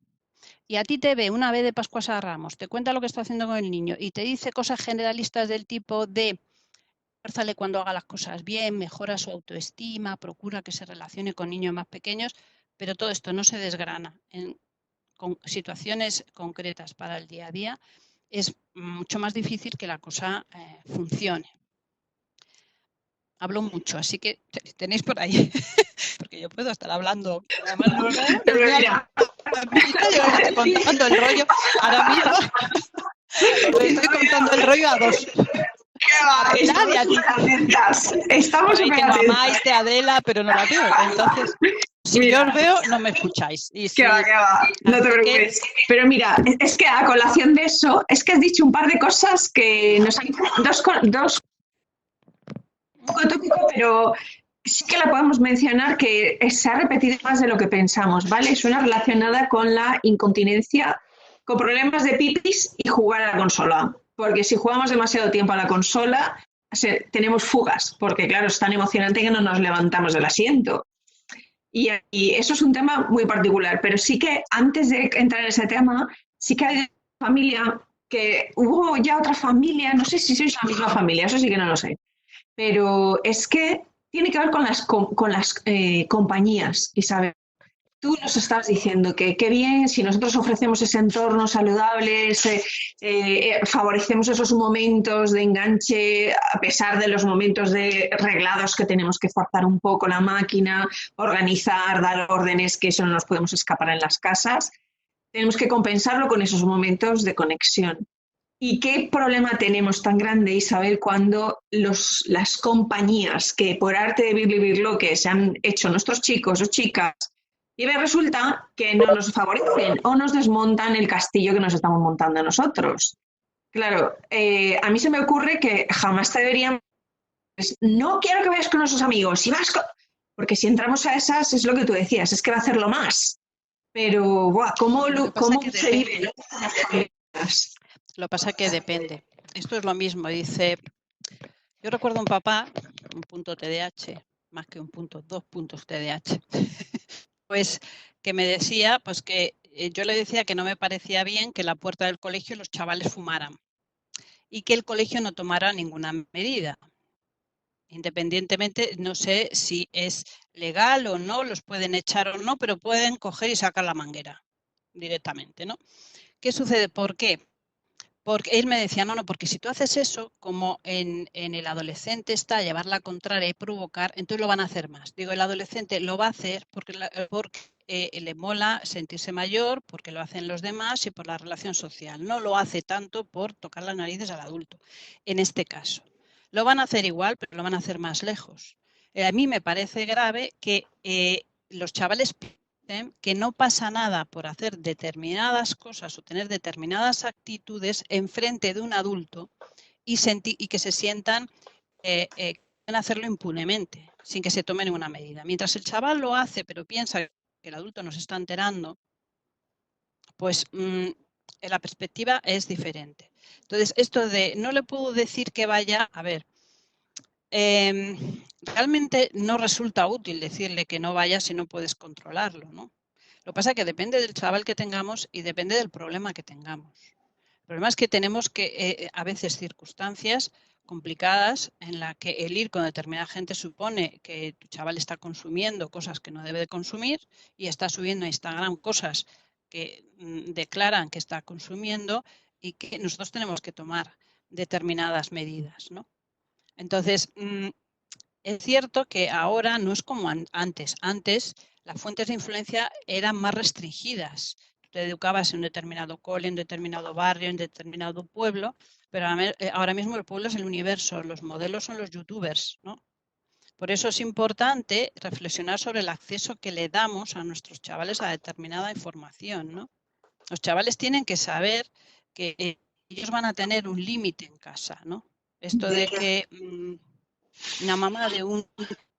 y a ti te ve una vez de Pascuas a Ramos, te cuenta lo que está haciendo con el niño y te dice cosas generalistas del tipo de fuérzale cuando haga las cosas bien, mejora su autoestima, procura que se relacione con niños más pequeños, pero todo esto no se desgrana en situaciones concretas para el día a día, es mucho más difícil que la cosa funcione. Hablo mucho, así que tenéis por ahí, porque yo puedo estar hablando. Además, yo estoy contando el rollo ahora mismo. Estoy contando el rollo a 2. Estamos súper atentas. Mamá y Adela, pero no la veo. Entonces, si yo os veo, no me escucháis. Y si... que va. No te preocupes. Pero mira, es que a colación de eso, es que has dicho un par de cosas que nos han... Dos un poco tópico, pero sí que la podemos mencionar que se ha repetido más de lo que pensamos, ¿vale? Es una relacionada con la incontinencia, con problemas de pipis y jugar a la consola. Porque si jugamos demasiado tiempo a la consola, tenemos fugas, porque claro, es tan emocionante que no nos levantamos del asiento. Y eso es un tema muy particular, pero sí que antes de entrar en ese tema, sí que hay una familia, que hubo ya otra familia, no sé si sois la misma familia, eso sí que no lo sé, pero es que tiene que ver con las compañías, Isabel. Tú nos estabas diciendo que qué bien si nosotros ofrecemos ese entorno saludable, favorecemos esos momentos de enganche a pesar de los momentos de reglados que tenemos que forzar un poco la máquina, organizar, dar órdenes, que eso no nos podemos escapar en las casas. Tenemos que compensarlo con esos momentos de conexión. ¿Y qué problema tenemos tan grande, Isabel, cuando las compañías que por arte de birlo que se han hecho nuestros chicos o chicas, y resulta que no nos favorecen o nos desmontan el castillo que nos estamos montando nosotros? Claro, a mí se me ocurre que jamás te deberían... No quiero que vayas con nuestros amigos, si vas con... porque si entramos a esas, es lo que tú decías, es que va a hacerlo más. Pero, ¿cómo se vive? Lo que pasa es que depende. Esto es lo mismo, dice... Yo recuerdo un papá, un punto TDAH, más que un punto, 2 puntos TDAH, pues que me decía, pues que yo le decía que no me parecía bien que en la puerta del colegio los chavales fumaran y que el colegio no tomara ninguna medida. Independientemente, no sé si es legal o no, los pueden echar o no, pero pueden coger y sacar la manguera directamente, ¿no? ¿Qué sucede? ¿Por qué? Porque él me decía, no, porque si tú haces eso, como en el adolescente está llevar la contraria y provocar, entonces lo van a hacer más. Digo, el adolescente lo va a hacer porque le mola sentirse mayor, porque lo hacen los demás y por la relación social. No lo hace tanto por tocar las narices al adulto, en este caso. Lo van a hacer igual, pero lo van a hacer más lejos. A mí me parece grave que los chavales que no pasa nada por hacer determinadas cosas o tener determinadas actitudes enfrente de un adulto y que se sientan pueden hacerlo impunemente, sin que se tome ninguna medida. Mientras el chaval lo hace, pero piensa que el adulto no se está enterando, pues la perspectiva es diferente. Entonces, esto de no le puedo decir que vaya, a ver, realmente no resulta útil decirle que no vaya si no puedes controlarlo, ¿no? Lo que pasa es que depende del chaval que tengamos y depende del problema que tengamos. El problema es que tenemos que, a veces, circunstancias complicadas en las que el ir con determinada gente supone que tu chaval está consumiendo cosas que no debe de consumir y está subiendo a Instagram cosas que declaran que está consumiendo y que nosotros tenemos que tomar determinadas medidas, ¿no? Entonces, es cierto que ahora no es como antes. Antes las fuentes de influencia eran más restringidas. Tú te educabas en un determinado cole, en un determinado barrio, en determinado pueblo, pero ahora mismo el pueblo es el universo, los modelos son los youtubers, ¿no? Por eso es importante reflexionar sobre el acceso que le damos a nuestros chavales a determinada información, ¿no? Los chavales tienen que saber que ellos van a tener un límite en casa, ¿no? Esto de que una mamá de un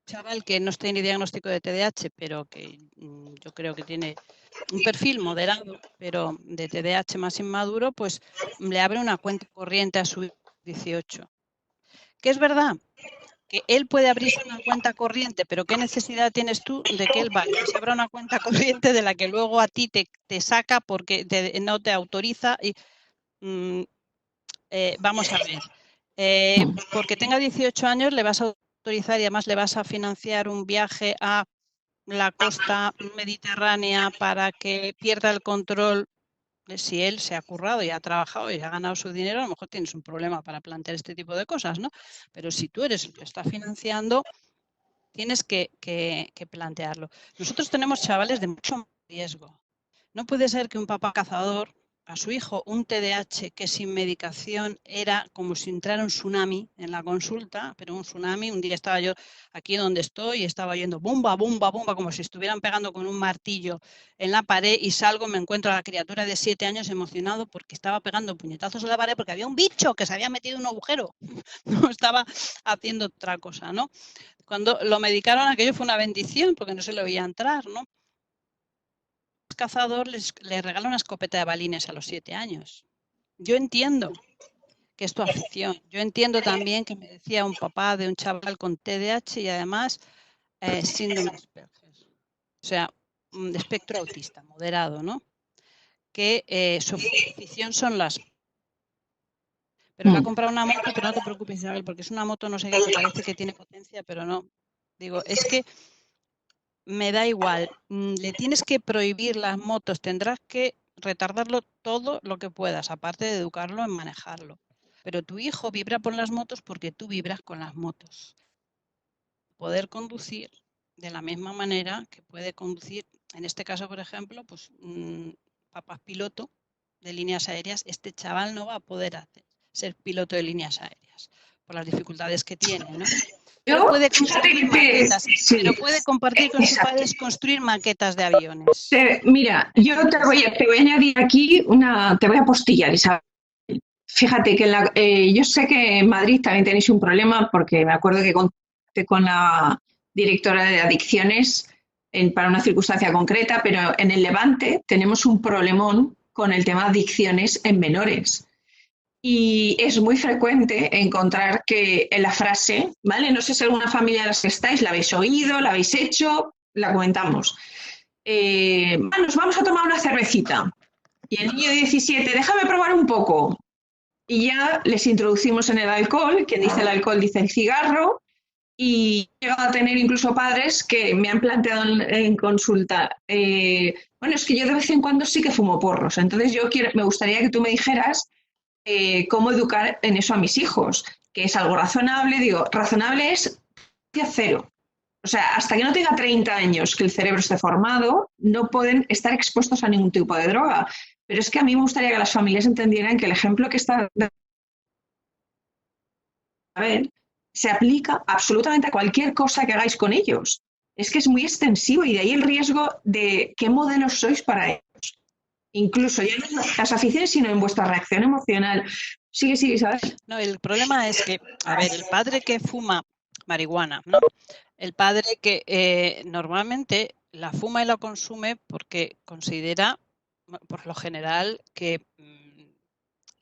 chaval que no tiene diagnóstico de TDAH, pero que yo creo que tiene un perfil moderado, pero de TDAH más inmaduro, pues le abre una cuenta corriente a su 18. Que es verdad que él puede abrirse una cuenta corriente, pero ¿qué necesidad tienes tú de que él vaya? Se abra una cuenta corriente de la que luego a ti te saca porque no te autoriza y vamos a ver, porque tenga 18 años le vas a autorizar y además le vas a financiar un viaje a la costa mediterránea para que pierda el control. Si él se ha currado y ha trabajado y ha ganado su dinero, a lo mejor tienes un problema para plantear este tipo de cosas, ¿no? Pero si tú eres el que está financiando, tienes que plantearlo. Nosotros tenemos chavales de mucho riesgo. No puede ser que un papá cazador a su hijo un TDAH que sin medicación era como si entrara un tsunami en la consulta, pero un tsunami, un día estaba yo aquí donde estoy y estaba oyendo bomba, bomba, bomba, como si estuvieran pegando con un martillo en la pared y salgo, me encuentro a la criatura de 7 años emocionado porque estaba pegando puñetazos en la pared porque había un bicho que se había metido en un agujero, no estaba haciendo otra cosa, ¿no? Cuando lo medicaron aquello fue una bendición porque no se le oía entrar, ¿no? Cazador le regala una escopeta de balines a los 7 años. Yo entiendo que es tu afición. Yo entiendo también que me decía un papá de un chaval con TDAH y además síndrome de Asperger. O sea, un espectro autista moderado, ¿no? Que su afición son las... Pero que ha comprado una moto, pero no te preocupes, Isabel, porque es una moto, no sé qué, que parece que tiene potencia, pero no. Digo, es que me da igual, le tienes que prohibir las motos, tendrás que retardarlo todo lo que puedas, aparte de educarlo en manejarlo. Pero tu hijo vibra por las motos porque tú vibras con las motos. Poder conducir de la misma manera que puede conducir, en este caso, por ejemplo, pues papás piloto de líneas aéreas, este chaval no va a poder ser piloto de líneas aéreas por las dificultades que tiene, ¿no? Pero puede construir maquetas, sí, pero puede compartir con sus padres construir maquetas de aviones. Mira, yo te voy a añadir aquí te voy a postillar, Isabel. Fíjate que yo sé que en Madrid también tenéis un problema porque me acuerdo que conté con la directora de adicciones para una circunstancia concreta, pero en el Levante tenemos un problemón con el tema de adicciones en menores. Y es muy frecuente encontrar que en la frase, ¿vale? No sé si alguna familia de las que estáis la habéis oído, la habéis hecho, la comentamos. Nos vamos a tomar una cervecita. Y el niño de 17, déjame probar un poco. Y ya les introducimos en el alcohol, quien dice el alcohol dice el cigarro, y he llegado a tener incluso padres que me han planteado en consulta, bueno, es que yo de vez en cuando sí que fumo porros, entonces me gustaría que tú me dijeras cómo educar en eso a mis hijos, que es algo razonable, digo, razonable es cero. O sea, hasta que no tenga 30 años que el cerebro esté formado, no pueden estar expuestos a ningún tipo de droga. Pero es que a mí me gustaría que las familias entendieran que el ejemplo que está a ver, se aplica absolutamente a cualquier cosa que hagáis con ellos. Es que es muy extensivo y de ahí el riesgo de qué modelos sois para ellos. Incluso ya no en las aficiones, sino en vuestra reacción emocional. Sigue, ¿sabes? No, el problema es que, a ver, el padre que fuma marihuana, ¿no? El padre que normalmente la fuma y la consume porque considera, por lo general, que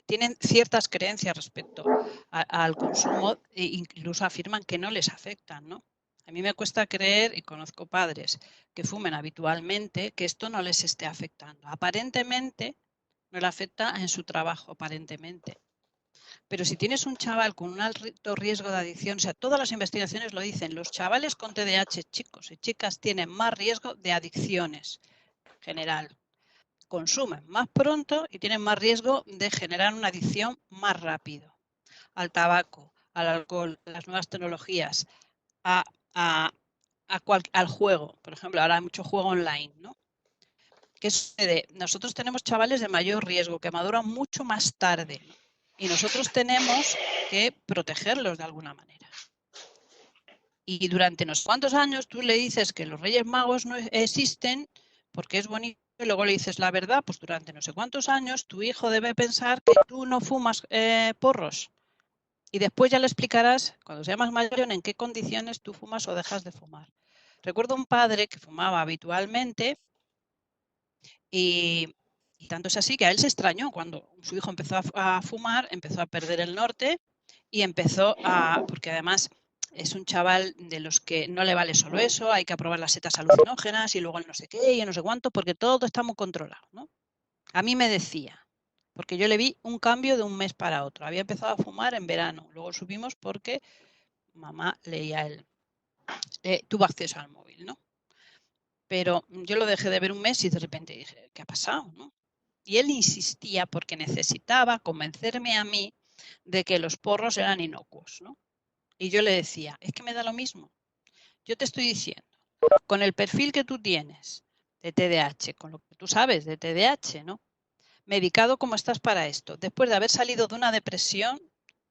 tienen ciertas creencias respecto al consumo e incluso afirman que no les afectan, ¿no? A mí me cuesta creer, y conozco padres que fumen habitualmente, que esto no les esté afectando. Aparentemente no le afecta en su trabajo, aparentemente. Pero si tienes un chaval con un alto riesgo de adicción, o sea, todas las investigaciones lo dicen, los chavales con TDAH, chicos y chicas, tienen más riesgo de adicciones en general. Consumen más pronto y tienen más riesgo de generar una adicción más rápido al tabaco, al alcohol, a las nuevas tecnologías, al juego. Por ejemplo, ahora hay mucho juego online, ¿no? ¿Qué sucede? Nosotros tenemos chavales de mayor riesgo que maduran mucho más tarde, ¿no? Y nosotros tenemos que protegerlos de alguna manera. Y durante unos cuantos años tú le dices que los Reyes Magos no existen porque es bonito y luego le dices la verdad, pues durante no sé cuántos años tu hijo debe pensar que tú no fumas porros. Y después ya le explicarás, cuando sea más mayor, en qué condiciones tú fumas o dejas de fumar. Recuerdo un padre que fumaba habitualmente y tanto es así que a él se extrañó cuando su hijo empezó a fumar, empezó a perder el norte y empezó porque además es un chaval de los que no le vale solo eso, hay que aprobar las setas alucinógenas y luego el no sé qué y el no sé cuánto, porque todo está muy controlado, ¿no? A mí me decía, porque yo le vi un cambio de un mes para otro. Había empezado a fumar en verano, luego subimos porque mamá leía tuvo acceso al móvil, ¿no? Pero yo lo dejé de ver un mes y de repente dije, ¿qué ha pasado, no? Y él insistía porque necesitaba convencerme a mí de que los porros eran inocuos, ¿no? Y yo le decía, es que me da lo mismo. Yo te estoy diciendo, con el perfil que tú tienes de TDAH, con lo que tú sabes de TDAH, ¿no? Medicado como estás para esto, después de haber salido de una depresión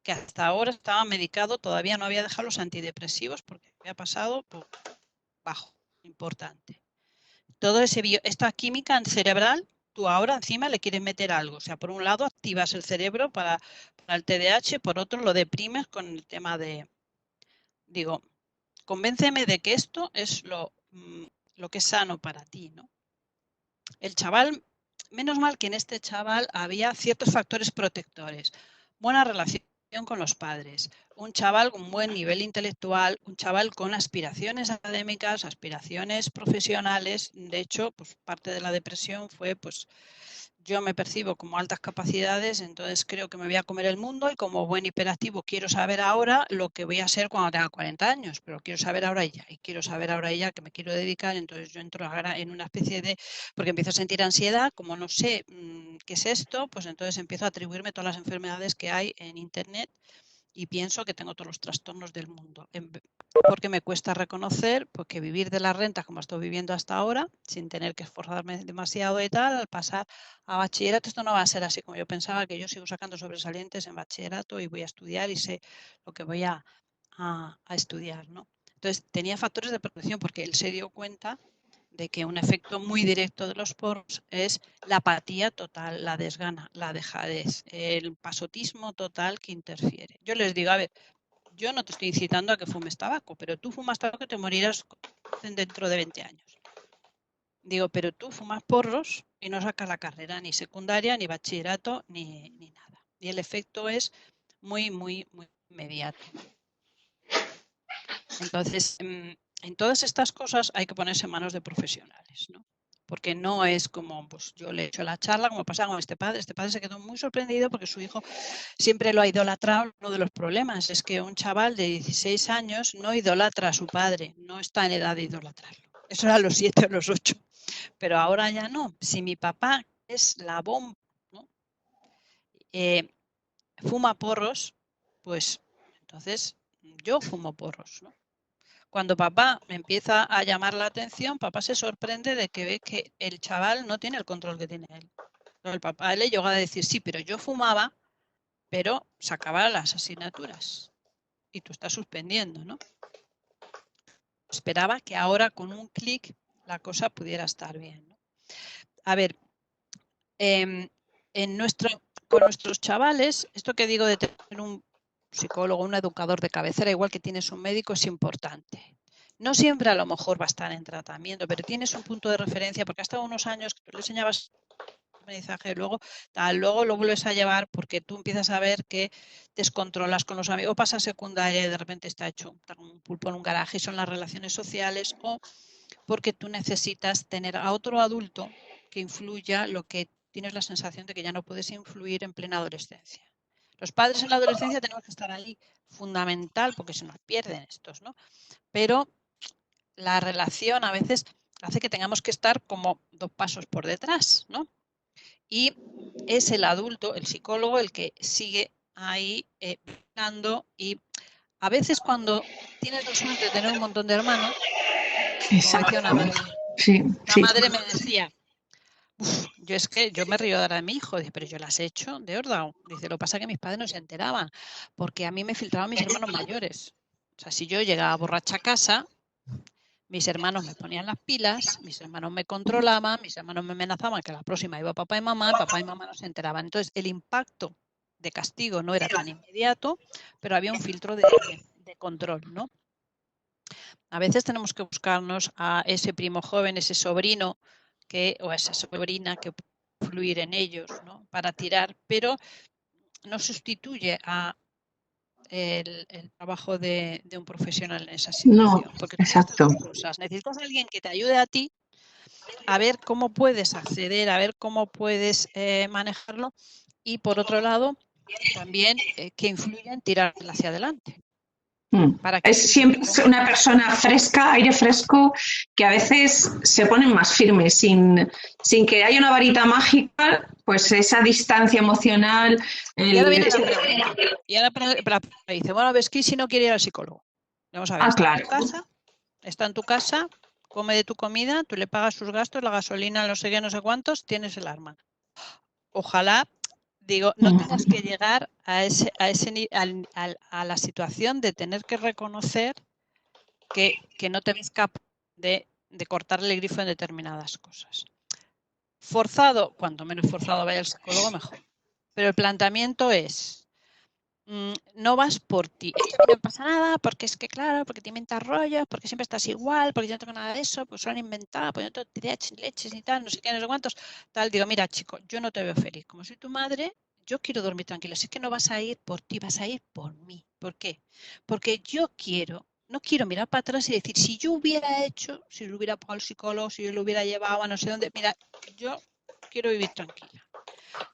que hasta ahora estaba medicado, todavía no había dejado los antidepresivos porque había pasado por bajo, importante. Todo esta química cerebral, tú ahora encima le quieres meter algo. O sea, por un lado activas el cerebro para el TDAH, por otro lo deprimes con el tema digo, convénceme de que esto es lo que es sano para ti, ¿no? El chaval, menos mal que en este chaval había ciertos factores protectores. Buena relación con los padres, un chaval con buen nivel intelectual, un chaval con aspiraciones académicas, aspiraciones profesionales. De hecho, pues parte de la depresión fue, pues yo me percibo como altas capacidades, entonces creo que me voy a comer el mundo y como buen hiperactivo quiero saber ahora lo que voy a ser cuando tenga 40 años, pero quiero saber ahora ya y quiero saber ahora ya que me quiero dedicar, entonces yo entro en una especie de, porque empiezo a sentir ansiedad, como no sé qué es esto, pues entonces empiezo a atribuirme todas las enfermedades que hay en Internet y pienso que tengo todos los trastornos del mundo. Porque me cuesta reconocer porque vivir de las rentas como estoy viviendo hasta ahora, sin tener que esforzarme demasiado y tal, al pasar a bachillerato, esto no va a ser así como yo pensaba, que yo sigo sacando sobresalientes en bachillerato y voy a estudiar y sé lo que voy a estudiar, ¿no? Entonces tenía factores de protección porque él se dio cuenta de que un efecto muy directo de los porros es la apatía total, la desgana, la dejadez, el pasotismo total que interfiere. Yo les digo, a ver, yo no te estoy incitando a que fumes tabaco, pero tú fumas tabaco y te morirás dentro de 20 años. Digo, pero tú fumas porros y no sacas la carrera ni secundaria, ni bachillerato, ni nada. Y el efecto es muy, muy, muy inmediato. Entonces, en todas estas cosas hay que ponerse en manos de profesionales, ¿no? Porque no es como, pues yo le he hecho la charla, como pasa con este padre se quedó muy sorprendido porque su hijo siempre lo ha idolatrado. Uno de los problemas es que un chaval de 16 años no idolatra a su padre, no está en edad de idolatrarlo. Eso era a los 7 o los 8, pero ahora ya no. Si mi papá es la bomba, ¿no? Fuma porros, pues entonces yo fumo porros, ¿no? Cuando papá me empieza a llamar la atención, papá se sorprende de que ve que el chaval no tiene el control que tiene él. El papá le llegó a decir, sí, pero yo fumaba, pero sacaba las asignaturas y tú estás suspendiendo, ¿no? Esperaba que ahora con un clic la cosa pudiera estar bien, ¿no? A ver, con nuestros chavales, esto que digo de tener un psicólogo, un educador de cabecera, igual que tienes un médico, es importante. No siempre a lo mejor va a estar en tratamiento, pero tienes un punto de referencia porque hasta unos años que tú le enseñabas aprendizaje, luego lo vuelves a llevar porque tú empiezas a ver que descontrolas con los amigos, o pasa secundaria y de repente está hecho un pulpo en un garaje y son las relaciones sociales, o porque tú necesitas tener a otro adulto que influya lo que tienes la sensación de que ya no puedes influir en plena adolescencia. Los padres en la adolescencia tenemos que estar ahí, fundamental, porque se nos pierden estos, ¿no? Pero la relación a veces hace que tengamos que estar como 2 pasos por detrás, ¿no? Y es el adulto, el psicólogo, el que sigue ahí buscando y a veces cuando tienes la suerte de tener un montón de hermanos, como decía una madre, me decía, yo me río ahora de mi hijo, dice, pero yo las he hecho de órdago. Dice, lo que pasa es que mis padres no se enteraban, porque a mí me filtraban mis hermanos mayores. O sea, si yo llegaba borracha a casa, mis hermanos me ponían las pilas, mis hermanos me controlaban, mis hermanos me amenazaban que la próxima iba papá y mamá no se enteraban. Entonces, el impacto de castigo, no era tan inmediato, pero había un filtro de control, ¿no? A veces tenemos que buscarnos a ese primo joven, ese sobrino o a esa sobrina que puede fluir en ellos, ¿no? Para tirar, pero no sustituye a el trabajo de un profesional en esa No, situación. Porque tú exacto. necesitas dos cosas. Necesitas a alguien que te ayude a ti a ver cómo puedes acceder, a ver cómo puedes manejarlo, y por otro lado, también que influya en tirar hacia adelante. Para que Es siempre una persona fresca, aire fresco, que a veces se ponen más firmes, sin que haya una varita mágica, pues esa distancia emocional. Y ahora viene la pregunta. Y ahora dice, bueno, ves que si no quiere ir al psicólogo. Vamos a ver, claro. está en tu casa, come de tu comida, tú le pagas sus gastos, la gasolina, no sé qué, no sé cuántos, tienes el arma. Ojalá, digo, no tengas que llegar a la situación de tener que reconocer que no te ves capaz de cortarle el grifo en determinadas cosas. Forzado, cuanto menos forzado vaya el psicólogo, mejor. Pero el planteamiento es, no vas por ti. Esto no me pasa nada, porque es que claro, porque te inventas rollos, porque siempre estás igual, porque yo no tengo nada de eso, pues lo han inventado, pues yo no te leches ni tal, no sé qué, no sé cuántos. Tal, digo, mira, chico, yo no te veo feliz. Como soy tu madre, yo quiero dormir tranquilo. Si es que no vas a ir por ti, vas a ir por mí. ¿Por qué? Porque yo no quiero mirar para atrás y decir, si yo hubiera hecho, si lo hubiera pagado al psicólogo, si yo lo hubiera llevado a no sé dónde, mira, yo quiero vivir tranquila.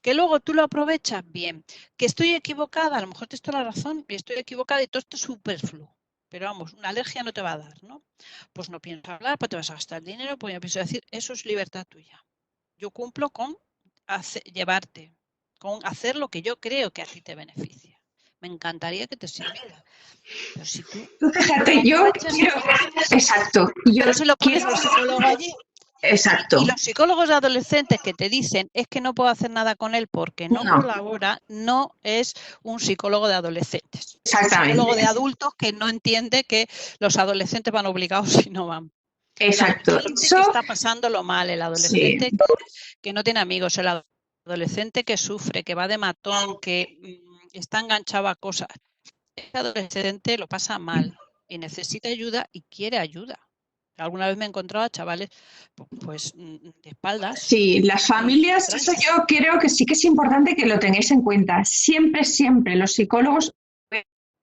Que luego tú lo aprovechas, bien. Que estoy equivocada, a lo mejor te estoy la razón, y estoy equivocada y todo esto es superfluo. Pero vamos, una alergia no te va a dar, ¿no? Pues no piensas hablar, pues te vas a gastar el dinero, pues yo pienso decir, eso es libertad tuya. Yo cumplo con llevarte, con hacer lo que yo creo que a ti te beneficia. Me encantaría que te sirviera. Pero si tú fíjate, yo quiero. Exacto. Pero si lo pones al psicólogo allí. Exacto. Y los psicólogos de adolescentes que te dicen es que no puedo hacer nada con él porque no colabora, no es un psicólogo de adolescentes. Exactamente. Es un psicólogo de adultos que no entiende que los adolescentes van obligados y no van. Exacto. El adolescente que está pasándolo mal, el adolescente que no tiene amigos, el adolescente que sufre, que va de matón, que está enganchado a cosas. Ese adolescente lo pasa mal y necesita ayuda y quiere ayuda. Alguna vez me he encontrado a chavales pues de espaldas. Sí, las familias, eso yo creo que sí que es importante que lo tengáis en cuenta. Siempre, siempre los psicólogos,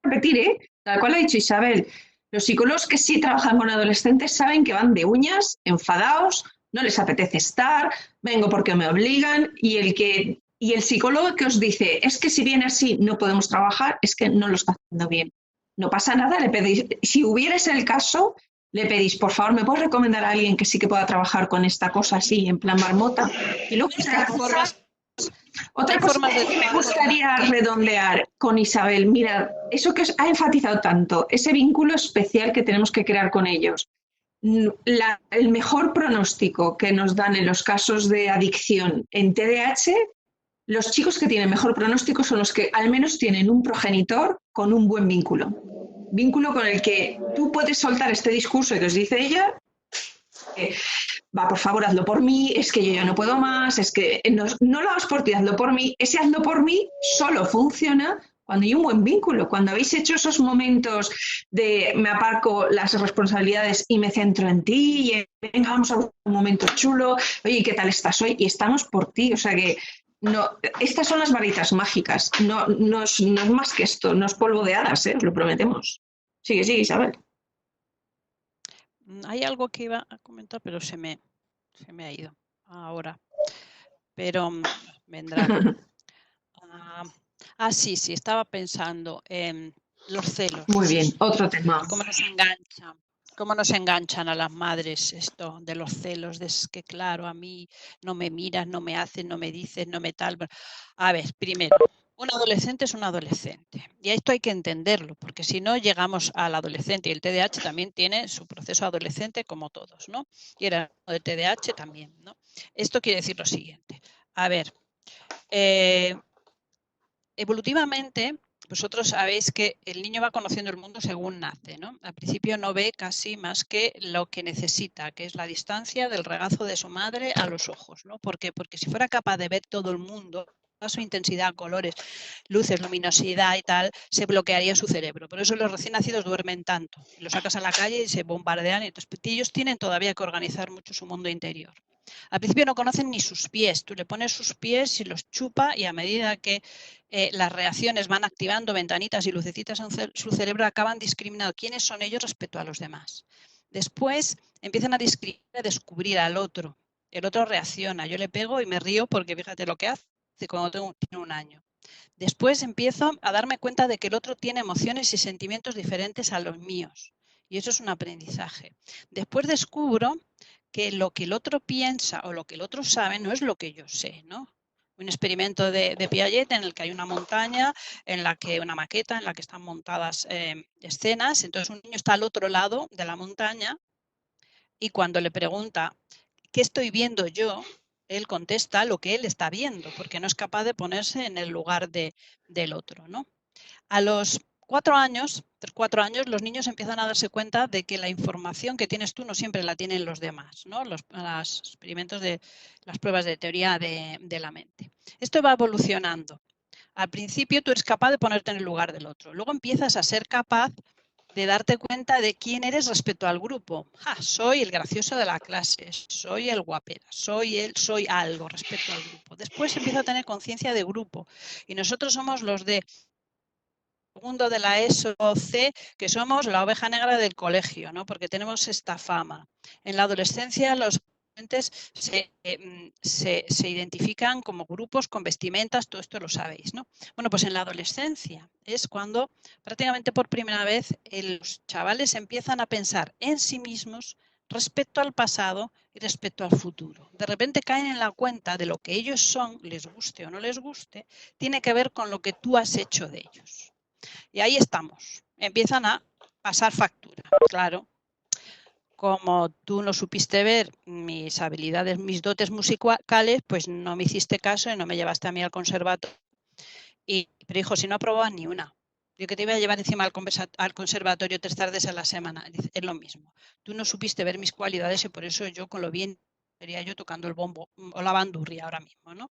repetir, tal cual ha dicho Isabel, los psicólogos que sí trabajan con adolescentes saben que van de uñas, enfadados, no les apetece estar, vengo porque me obligan, y el psicólogo que os dice, es que si viene así no podemos trabajar, es que no lo está haciendo bien. No pasa nada, le pedís, si hubiera ese el caso, le pedís, por favor, ¿me puedes recomendar a alguien que sí que pueda trabajar con esta cosa así, en plan marmota? Y luego otra cosa que me gustaría redondear con Isabel, mira, eso que os ha enfatizado tanto, ese vínculo especial que tenemos que crear con ellos. El mejor pronóstico que nos dan en los casos de adicción en TDAH, los chicos que tienen mejor pronóstico son los que al menos tienen un progenitor con un buen vínculo. Vínculo con el que tú puedes soltar este discurso que os dice ella, va, por favor, hazlo por mí, es que yo ya no puedo más, es que no lo hagas por ti, hazlo por mí. Ese hazlo por mí solo funciona cuando hay un buen vínculo, cuando habéis hecho esos momentos de me aparco las responsabilidades y me centro en ti, y venga, vamos a un momento chulo, oye, ¿qué tal estás hoy? Y estamos por ti, o sea que no, estas son las varitas mágicas, no es más que esto, no es polvo de hadas, os lo prometemos. Sigue, Isabel. Hay algo que iba a comentar, pero se me ha ido ahora. Pero vendrá. Sí, estaba pensando en los celos. Muy bien, otro tema. ¿Cómo nos enganchan a las madres esto de los celos? De que claro, a mí no me miras, no me haces, no me dices, no me tal. A ver, primero, un adolescente es un adolescente. Y esto hay que entenderlo, porque si no llegamos al adolescente. Y el TDAH también tiene su proceso adolescente como todos, ¿no? Y el de TDAH también, ¿no? Esto quiere decir lo siguiente. A ver, evolutivamente, vosotros sabéis que el niño va conociendo el mundo según nace, ¿no? Al principio no ve casi más que lo que necesita, que es la distancia del regazo de su madre a los ojos, ¿no? ¿Por qué? Porque si fuera capaz de ver todo el mundo, su intensidad, colores, luces, luminosidad y tal, se bloquearía su cerebro. Por eso los recién nacidos duermen tanto. Los sacas a la calle y se bombardean. Y entonces, ellos tienen todavía que organizar mucho su mundo interior. Al principio no conocen ni sus pies. Tú le pones sus pies y los chupa y a medida que las reacciones van activando ventanitas y lucecitas en su cerebro, acaban discriminando quiénes son ellos respecto a los demás. Después empiezan a descubrir al otro. El otro reacciona. Yo le pego y me río porque fíjate lo que hace cuando tiene 1 año. Después empiezo a darme cuenta de que el otro tiene emociones y sentimientos diferentes a los míos. Y eso es un aprendizaje. Después descubro que lo que el otro piensa o lo que el otro sabe no es lo que yo sé, ¿no? Un experimento de Piaget en el que hay una montaña, en la que una maqueta, en la que están montadas escenas. Entonces un niño está al otro lado de la montaña y cuando le pregunta ¿qué estoy viendo yo? Él contesta lo que él está viendo, porque no es capaz de ponerse en el lugar del otro, ¿no? A los 4 años, 3-4 años, los niños empiezan a darse cuenta de que la información que tienes tú no siempre la tienen los demás, ¿no? Los experimentos de las pruebas de teoría de la mente. Esto va evolucionando. Al principio tú eres capaz de ponerte en el lugar del otro. Luego empiezas a ser capaz de darte cuenta de quién eres respecto al grupo. Soy el gracioso de la clase, soy el guapera, soy algo respecto al grupo. Después empiezo a tener conciencia de grupo y nosotros somos los de segundo de la ESO C, que somos la oveja negra del colegio, ¿no? Porque tenemos esta fama. En la adolescencia los adolescentes se identifican como grupos con vestimentas, todo esto lo sabéis, ¿no? Bueno, pues en la adolescencia es cuando prácticamente por primera vez los chavales empiezan a pensar en sí mismos respecto al pasado y respecto al futuro. De repente caen en la cuenta de lo que ellos son, les guste o no les guste, tiene que ver con lo que tú has hecho de ellos. Y ahí estamos, empiezan a pasar factura, claro. Como tú no supiste ver mis habilidades, mis dotes musicales, pues no me hiciste caso y no me llevaste a mí al conservatorio. Pero hijo, si no aprobabas ni una, yo que te iba a llevar encima al conservatorio 3 tardes a la semana, es lo mismo. Tú no supiste ver mis cualidades y por eso yo con lo bien sería yo tocando el bombo o la bandurria ahora mismo, ¿no?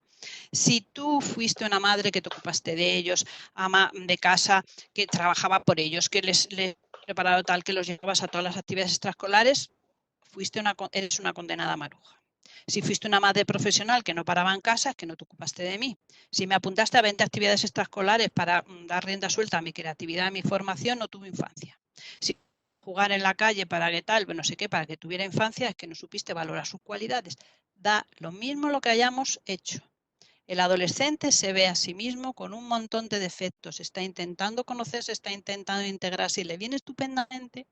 Si tú fuiste una madre que te ocupaste de ellos, ama de casa, que trabajaba por ellos, que les preparado tal, que los llevabas a todas las actividades extraescolares, eres una condenada maruja. Si fuiste una madre profesional que no paraba en casa, es que no te ocupaste de mí. Si me apuntaste a 20 actividades extraescolares para dar rienda suelta a mi creatividad, a mi formación, no tuve infancia. Si jugar en la calle para que tal, no sé qué, para que tuviera infancia, es que no supiste valorar sus cualidades. Da lo mismo lo que hayamos hecho. El adolescente se ve a sí mismo con un montón de defectos, está intentando conocerse, está intentando integrarse y le viene estupendamente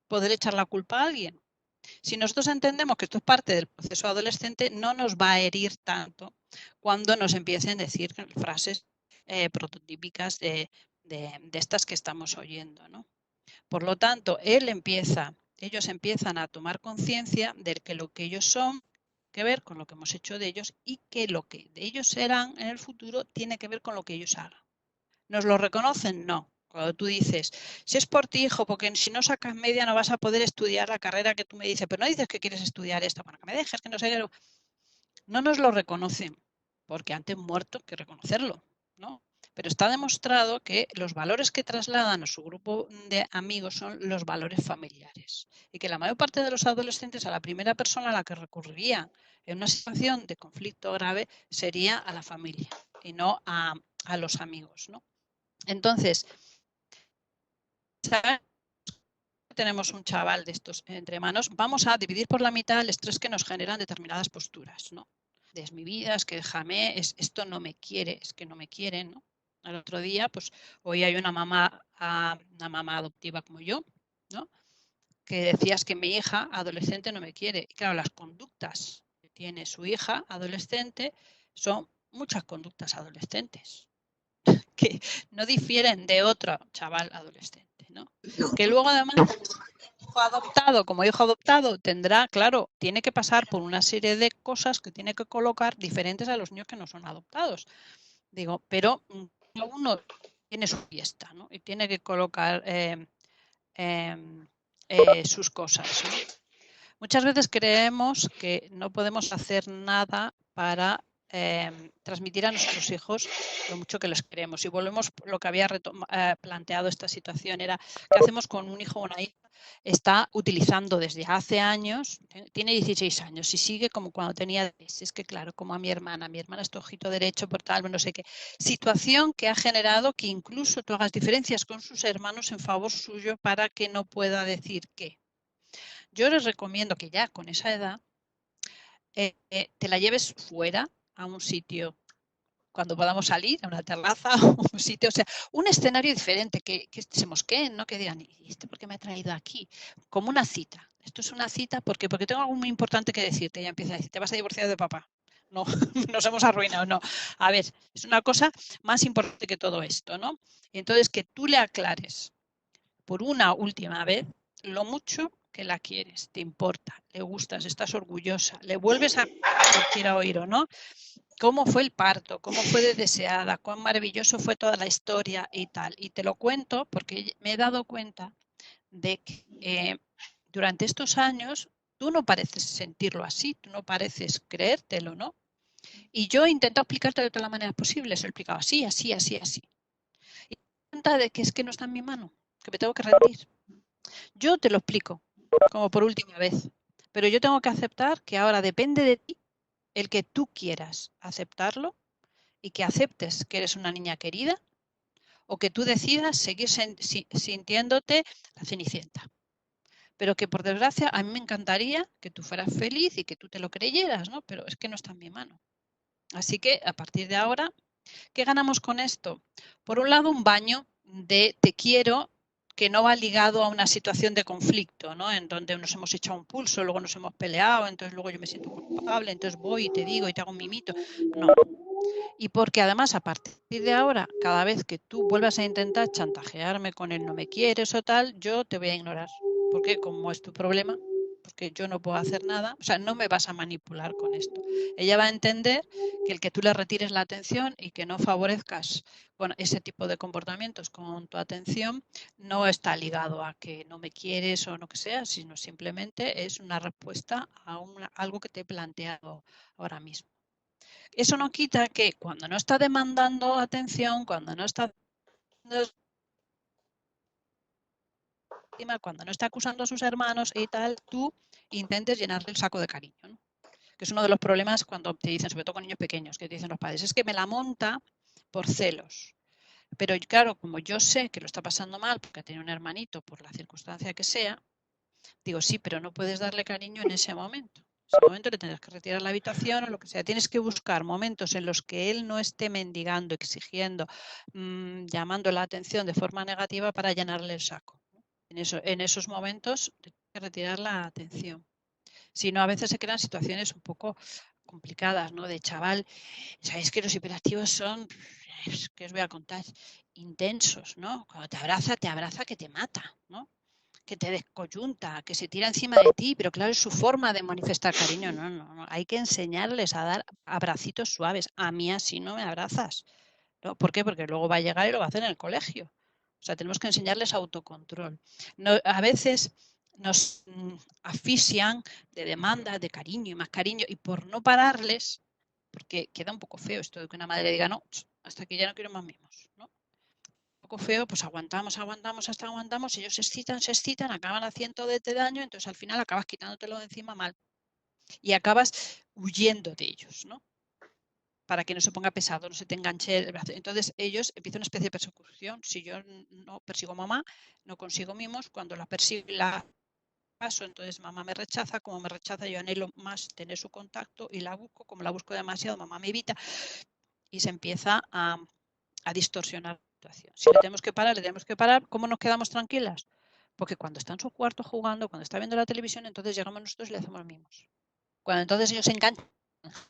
poder echar la culpa a alguien. Si nosotros entendemos que esto es parte del proceso adolescente, no nos va a herir tanto cuando nos empiecen a decir frases prototípicas de estas que estamos oyendo, ¿no? Por lo tanto, ellos empiezan a tomar conciencia de que lo que ellos son que ver con lo que hemos hecho de ellos y que lo que de ellos serán en el futuro tiene que ver con lo que ellos hagan. ¿Nos lo reconocen? No. Cuando tú dices, si es por ti, hijo, porque si no sacas media no vas a poder estudiar la carrera que tú me dices, pero no dices que quieres estudiar esto, bueno, que me dejes, que no sé qué. No nos lo reconocen, porque antes muerto que reconocerlo, ¿no? Pero está demostrado que los valores que trasladan a su grupo de amigos son los valores familiares y que la mayor parte de los adolescentes a la primera persona a la que recurrirían en una situación de conflicto grave sería a la familia y no a los amigos, ¿no? Entonces, tenemos un chaval de estos entre manos, vamos a dividir por la mitad el estrés que nos generan determinadas posturas, ¿no? Es mi vida, es que déjame, esto no me quiere, es que no me quieren, ¿no? El otro día, pues hoy hay una mamá adoptiva como yo, ¿no? Que decías que mi hija adolescente no me quiere. Y claro, las conductas que tiene su hija adolescente son muchas conductas adolescentes que no difieren de otro chaval adolescente, ¿no? Que luego además como hijo adoptado tendrá, claro, tiene que pasar por una serie de cosas que tiene que colocar diferentes a los niños que no son adoptados. Digo, pero cada uno tiene su fiesta, ¿no? Y tiene que colocar sus cosas, ¿no? Muchas veces creemos que no podemos hacer nada para transmitir a nuestros hijos lo mucho que les queremos. Y volvemos, lo que había planteado esta situación era, ¿qué hacemos con un hijo o una hija? Está utilizando desde hace años, tiene 16 años y sigue como cuando tenía 10. Es que claro, como a mi hermana es tu ojito derecho por tal, no sé qué. Situación que ha generado que incluso tú hagas diferencias con sus hermanos en favor suyo para que no pueda decir qué. Yo les recomiendo que ya con esa edad te la lleves fuera a un sitio cuando podamos salir, a una terraza, un sitio, o sea, un escenario diferente, que se mosqueen, ¿no? Que digan, ¿y este por qué me ha traído aquí? Como una cita. Esto es una cita porque tengo algo muy importante que decirte. Ella empieza a decir, te vas a divorciar de papá. No, nos hemos arruinado, no. A ver, es una cosa más importante que todo esto, ¿no? Y entonces que tú le aclares por una última vez lo mucho que la quieres, te importa, le gustas, estás orgullosa, le vuelves a quiera oír o no, cómo fue el parto, cómo fue de deseada, cuán maravilloso fue toda la historia y tal. Y te lo cuento porque me he dado cuenta de que durante estos años tú no pareces sentirlo así, tú no pareces creértelo, ¿no? Y yo he intentado explicarte de todas las maneras posibles, he explicado así, así, así, así. Y me doy cuenta de que es que no está en mi mano, que me tengo que rendir. Yo te lo explico, como por última vez, pero yo tengo que aceptar que ahora depende de ti el que tú quieras aceptarlo y que aceptes que eres una niña querida o que tú decidas seguir sintiéndote la Cenicienta. Pero que por desgracia a mí me encantaría que tú fueras feliz y que tú te lo creyeras, ¿no? Pero es que no está en mi mano. Así que a partir de ahora, ¿qué ganamos con esto? Por un lado, un baño de te quiero que no va ligado a una situación de conflicto, ¿no? En donde nos hemos echado un pulso, luego nos hemos peleado, entonces luego yo me siento culpable, entonces voy y te digo y te hago un mimito. No. Y porque además a partir de ahora, cada vez que tú vuelvas a intentar chantajearme con el no me quieres o tal, yo te voy a ignorar. Porque como es tu problema, porque yo no puedo hacer nada, o sea, no me vas a manipular con esto. Ella va a entender que el que tú le retires la atención y que no favorezcas ese tipo de comportamientos con tu atención no está ligado a que no me quieres o no que sea, sino simplemente es una respuesta a algo que te he planteado ahora mismo. Eso no quita que cuando no está demandando atención, cuando no está cuando no está acusando a sus hermanos y tal, tú intentes llenarle el saco de cariño, ¿no? Que es uno de los problemas cuando te dicen, sobre todo con niños pequeños, que te dicen los padres, es que me la monta por celos. Pero claro, como yo sé que lo está pasando mal porque tiene un hermanito por la circunstancia que sea, digo, sí, pero no puedes darle cariño en ese momento. En ese momento le tendrás que retirar la habitación o lo que sea. Tienes que buscar momentos en los que él no esté mendigando, exigiendo, llamando la atención de forma negativa para llenarle el saco. En esos momentos tienes que retirar la atención. Si no, a veces se crean situaciones un poco complicadas, ¿no? De chaval, sabéis que los hiperactivos son, ¿qué os voy a contar? Intensos, ¿no? Cuando te abraza que te mata, ¿no? Que te descoyunta, que se tira encima de ti, pero claro, es su forma de manifestar cariño. No. Hay que enseñarles a dar abracitos suaves. A mí así no me abrazas. ¿No? ¿Por qué? Porque luego va a llegar y lo va a hacer en el colegio. O sea, tenemos que enseñarles autocontrol. No, a veces nos asfixian de demanda, de cariño y más cariño, y por no pararles, porque queda un poco feo esto de que una madre diga, no, hasta aquí ya no quiero más mimos, ¿no? Un poco feo, pues aguantamos hasta aguantamos, ellos se excitan, acaban haciéndote daño, entonces al final acabas quitándotelo de encima mal y acabas huyendo de ellos, ¿no? Para que no se ponga pesado, no se te enganche el brazo. Entonces ellos empiezan una especie de persecución. Si yo no persigo a mamá, no consigo mimos, cuando la persigo la paso, entonces mamá me rechaza, como me rechaza yo anhelo más tener su contacto y la busco, como la busco demasiado, mamá me evita y se empieza a distorsionar la situación. Si le tenemos que parar, ¿cómo nos quedamos tranquilas? Porque cuando está en su cuarto jugando, cuando está viendo la televisión, entonces llegamos nosotros y le hacemos mimos. Cuando entonces ellos se enganchan,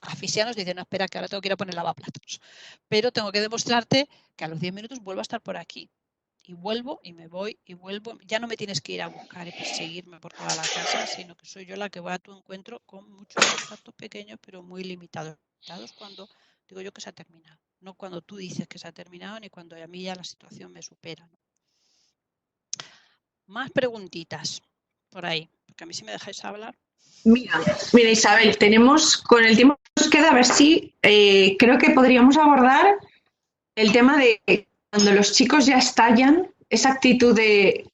asfixianos, dicen, no, espera, que ahora tengo que ir a poner lavaplatos. Pero tengo que demostrarte que a los 10 minutos vuelvo a estar por aquí. Y vuelvo y me voy y vuelvo. Ya no me tienes que ir a buscar y perseguirme por toda la casa, sino que soy yo la que va a tu encuentro con muchos contactos pequeños, pero muy limitados. Cuando digo yo que se ha terminado. No cuando tú dices que se ha terminado, ni cuando a mí ya la situación me supera, ¿no? Más preguntitas por ahí, porque a mí si me dejáis hablar. Mira, Isabel, tenemos con el tiempo nos queda a ver si creo que podríamos abordar el tema de cuando los chicos ya estallan, esa actitud de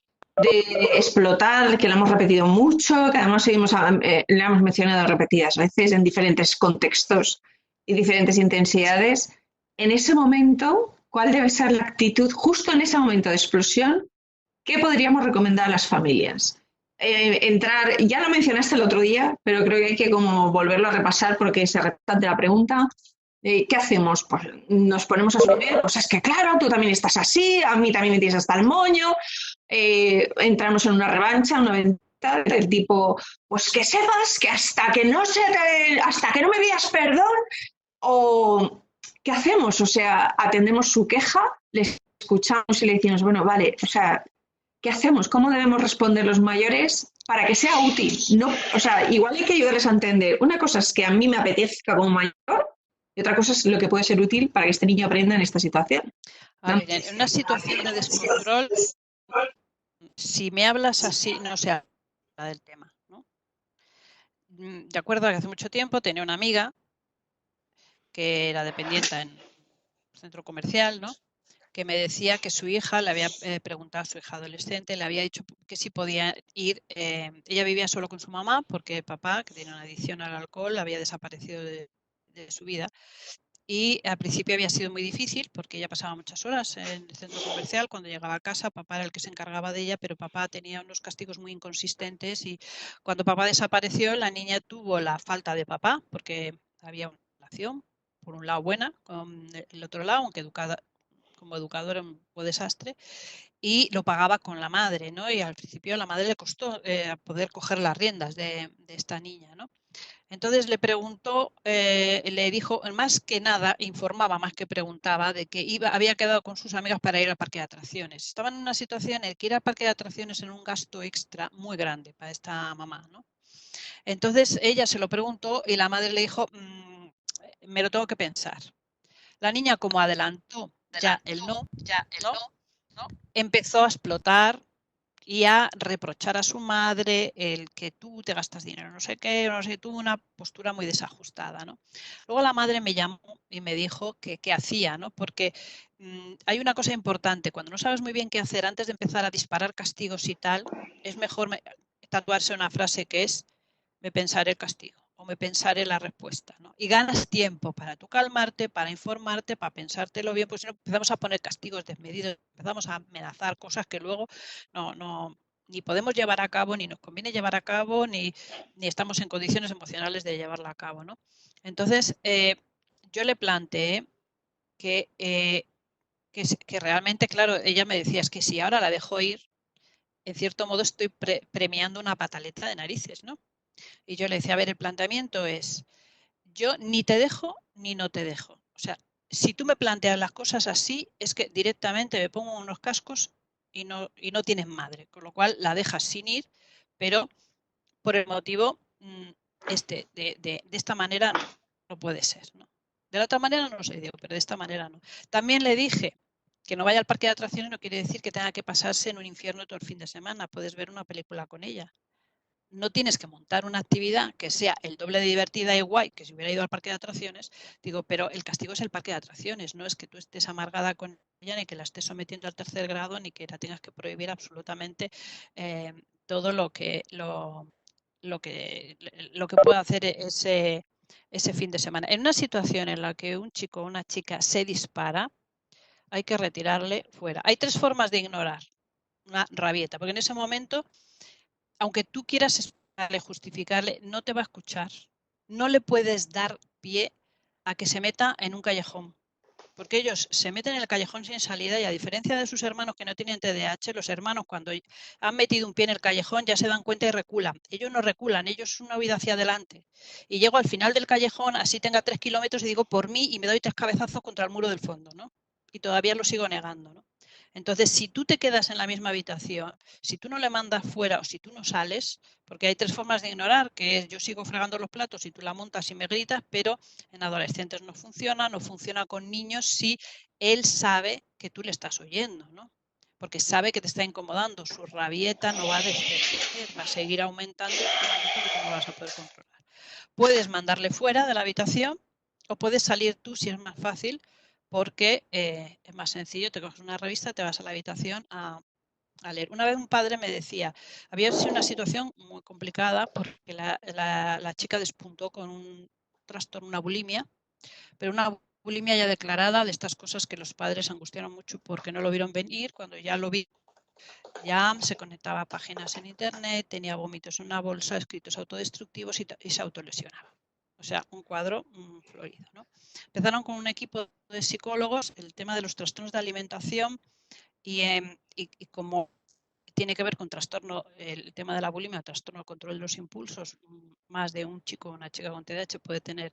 explotar, que la hemos repetido mucho, que además le hemos mencionado repetidas veces en diferentes contextos y diferentes intensidades. En ese momento, ¿cuál debe ser la actitud justo en ese momento de explosión? ¿Qué podríamos recomendar a las familias? Ya lo mencionaste el otro día, pero creo que hay que como volverlo a repasar porque se repite la pregunta. ¿Qué hacemos? Pues nos ponemos a subir, pues es que claro, tú también estás así, a mí también me tienes hasta el moño, entramos en una revancha, una venta del tipo, pues que sepas que hasta que no me pidas perdón, o ¿qué hacemos? O sea, atendemos su queja, les escuchamos y le decimos, bueno, vale, o sea, ¿qué hacemos? ¿Cómo debemos responder los mayores para que sea útil? No, o sea, igual hay que ayudarles a entender. Una cosa es que a mí me apetezca como mayor y otra cosa es lo que puede ser útil para que este niño aprenda en esta situación. A ver, en una situación de descontrol, si me hablas así, no se habla del tema, ¿no? De acuerdo a que hace mucho tiempo tenía una amiga que era dependiente en un centro comercial, ¿no? Que me decía que su hija le había preguntado a su hija adolescente, le había dicho que si podía ir. Ella vivía solo con su mamá porque papá, que tiene una adicción al alcohol, había desaparecido de su vida. Y al principio había sido muy difícil porque ella pasaba muchas horas en el centro comercial. Cuando llegaba a casa, papá era el que se encargaba de ella, pero papá tenía unos castigos muy inconsistentes y cuando papá desapareció, la niña tuvo la falta de papá porque había una relación, por un lado buena, con el otro lado, aunque como educadora un poco desastre, y lo pagaba con la madre, ¿no? Y al principio a la madre le costó poder coger las riendas de esta niña, ¿no? Entonces le preguntó, le dijo, más que nada, informaba más que preguntaba, de que había quedado con sus amigas para ir al parque de atracciones. Estaban en una situación en que ir al parque de atracciones era un gasto extra muy grande para esta mamá, ¿no? Entonces ella se lo preguntó y la madre le dijo, me lo tengo que pensar. La niña, como adelantó ya el no, empezó a explotar y a reprochar a su madre el que tú te gastas dinero, no sé qué, no sé, tuvo una postura muy desajustada, ¿no? Luego la madre me llamó y me dijo que qué hacía, ¿no? Porque hay una cosa importante, cuando no sabes muy bien qué hacer antes de empezar a disparar castigos y tal, es mejor tatuarse una frase que es, me pensaré el castigo o me pensaré la respuesta, ¿no? Y ganas tiempo para tú calmarte, para informarte, para pensártelo bien, pues si no empezamos a poner castigos desmedidos, empezamos a amenazar cosas que luego ni podemos llevar a cabo, ni nos conviene llevar a cabo, ni estamos en condiciones emocionales de llevarla a cabo, ¿no? Entonces, yo le planteé que realmente, claro, ella me decía, es que si ahora la dejo ir, en cierto modo estoy premiando una pataleta de narices, ¿no? Y yo le decía, a ver, el planteamiento es, yo ni te dejo ni no te dejo. O sea, si tú me planteas las cosas así, es que directamente me pongo unos cascos y no tienes madre. Con lo cual la dejas sin ir, pero por el motivo de esta manera no puede ser, ¿no? De la otra manera no lo sé, digo, pero de esta manera no. También le dije que no vaya al parque de atracciones no quiere decir que tenga que pasarse en un infierno todo el fin de semana. Puedes ver una película con ella. No tienes que montar una actividad que sea el doble de divertida y guay que si hubiera ido al parque de atracciones, digo, pero el castigo es el parque de atracciones, no es que tú estés amargada con ella, ni que la estés sometiendo al tercer grado, ni que la tengas que prohibir absolutamente todo lo que pueda hacer ese fin de semana. En una situación en la que un chico o una chica se dispara, hay que retirarle fuera. Hay tres formas de ignorar una rabieta, porque en ese momento, aunque tú quieras explicarle, justificarle, no te va a escuchar. No le puedes dar pie a que se meta en un callejón, porque ellos se meten en el callejón sin salida y a diferencia de sus hermanos que no tienen TDAH, los hermanos cuando han metido un pie en el callejón ya se dan cuenta y reculan. Ellos no reculan, ellos una vida hacia adelante. Y llego al final del callejón, así tenga 3 kilómetros y digo por mí y me doy 3 cabezazos contra el muro del fondo, ¿no? Y todavía lo sigo negando, ¿no? Entonces, si tú te quedas en la misma habitación, si tú no le mandas fuera o si tú no sales, porque hay tres formas de ignorar, que es yo sigo fregando los platos y tú la montas y me gritas, pero en adolescentes no funciona con niños si él sabe que tú le estás oyendo, ¿no? Porque sabe que te está incomodando, su rabieta no va a descender, va a seguir aumentando en un momento que tú no vas a poder controlar. Puedes mandarle fuera de la habitación o puedes salir tú si es más fácil, porque es más sencillo, te coges una revista, te vas a la habitación a leer. Una vez un padre me decía, había sido una situación muy complicada porque la chica despuntó con un trastorno, una bulimia, pero una bulimia ya declarada, de estas cosas que los padres se angustiaron mucho porque no lo vieron venir. Cuando ya lo vi, ya se conectaba a páginas en internet, tenía vómitos en una bolsa, escritos autodestructivos y se autolesionaba. O sea, un cuadro florido, ¿no? Empezaron con un equipo de psicólogos el tema de los trastornos de alimentación y como tiene que ver con trastorno, el tema de la bulimia, trastorno de control de los impulsos, más de un chico o una chica con TDAH puede tener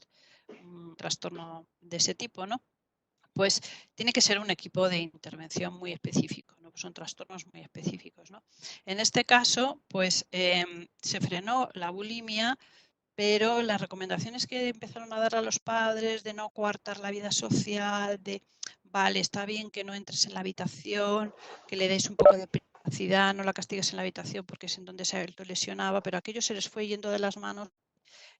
un trastorno de ese tipo, ¿no? Pues tiene que ser un equipo de intervención muy específico, ¿no? Son trastornos muy específicos, ¿no? En este caso, pues se frenó la bulimia, pero las recomendaciones que empezaron a dar a los padres de no coartar la vida social, de, vale, está bien que no entres en la habitación, que le deis un poco de privacidad, no la castigues en la habitación porque es en donde se autolesionaba, pero aquello se les fue yendo de las manos.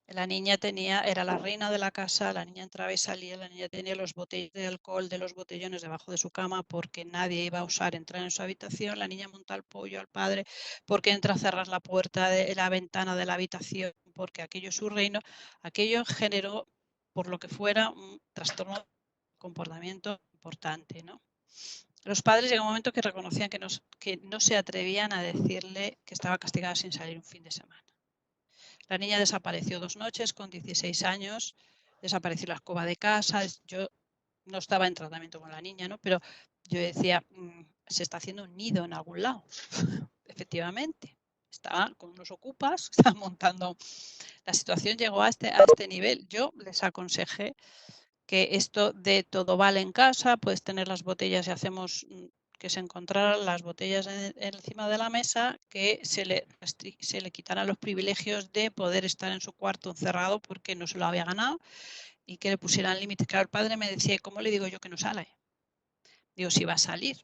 La niña era la reina de la casa, la niña entraba y salía, la niña tenía los botellones de alcohol de los botellones debajo de su cama porque nadie iba a usar entrar en su habitación, la niña monta el pollo al padre porque entra a cerrar la puerta de la ventana de la habitación porque aquello es su reino. Aquello generó, por lo que fuera, un trastorno de comportamiento importante, ¿no? Los padres llegó un momento que reconocían que no se atrevían a decirle que estaba castigada sin salir un fin de semana. La niña desapareció 2 noches con 16 años, desapareció la escoba de casa. Yo no estaba en tratamiento con la niña, ¿no? Pero yo decía, se está haciendo un nido en algún lado. Efectivamente, estaba con unos ocupas, estaba montando. La situación llegó a este nivel. Yo les aconsejé que esto de todo vale en casa, puedes tener las botellas y hacemos que se encontraran las botellas encima de la mesa, que se le quitaran los privilegios de poder estar en su cuarto encerrado porque no se lo había ganado y que le pusieran límites. Claro, el padre me decía, ¿cómo le digo yo que no sale? Digo, si va a salir.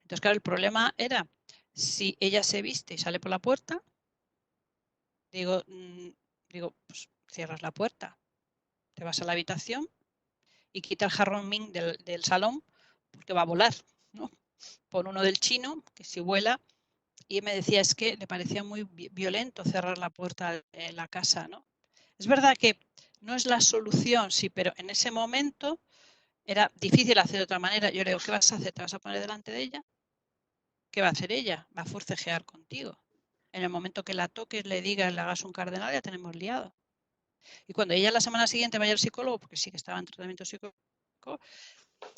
Entonces, claro, el problema era, si ella se viste y sale por la puerta, digo, pues cierras la puerta, te vas a la habitación y quita el jarrón Ming del salón porque va a volar, ¿no? Por uno del chino, que si vuela, y me decía, es que le parecía muy violento cerrar la puerta en la casa, ¿no? Es verdad que no es la solución, sí, pero en ese momento era difícil hacer de otra manera. Yo le digo, ¿qué vas a hacer? ¿Te vas a poner delante de ella? ¿Qué va a hacer ella? Va a forcejear contigo. En el momento que la toques, le digas, le hagas un cardenal, ya tenemos liado. Y cuando ella la semana siguiente vaya al psicólogo, porque sí que estaba en tratamiento psicológico,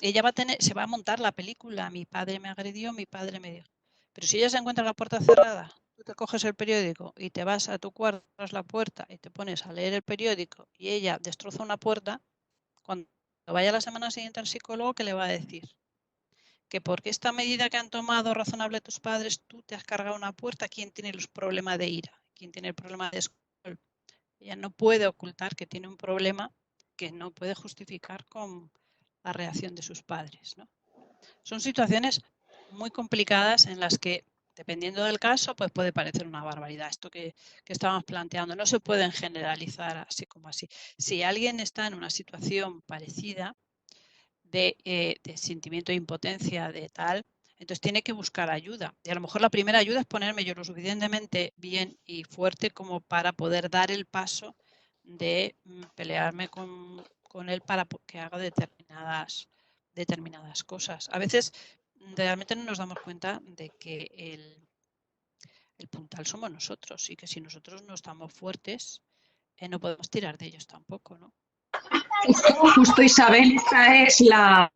ella se va a montar la película. Mi padre me agredió, mi padre me dijo. Pero si ella se encuentra la puerta cerrada, tú te coges el periódico y te vas a tu cuarto, tras la puerta y te pones a leer el periódico y ella destroza una puerta, cuando vaya la semana siguiente al psicólogo, ¿qué le va a decir? Que porque esta medida que han tomado razonable tus padres, tú te has cargado una puerta. ¿Quién tiene los problemas de ira? ¿Quién tiene el problema de descontrol? Ella no puede ocultar que tiene un problema que no puede justificar con la reacción de sus padres, ¿no? Son situaciones muy complicadas en las que, dependiendo del caso, pues puede parecer una barbaridad esto que estábamos planteando. No se pueden generalizar así como así. Si alguien está en una situación parecida de sentimiento de impotencia, de tal, entonces tiene que buscar ayuda. Y a lo mejor la primera ayuda es ponerme yo lo suficientemente bien y fuerte como para poder dar el paso de pelearme con él para que haga determinadas cosas. A veces realmente no nos damos cuenta de que el puntal somos nosotros y que si nosotros no estamos fuertes, no podemos tirar de ellos tampoco, ¿no? Justo, Isabel, esta es la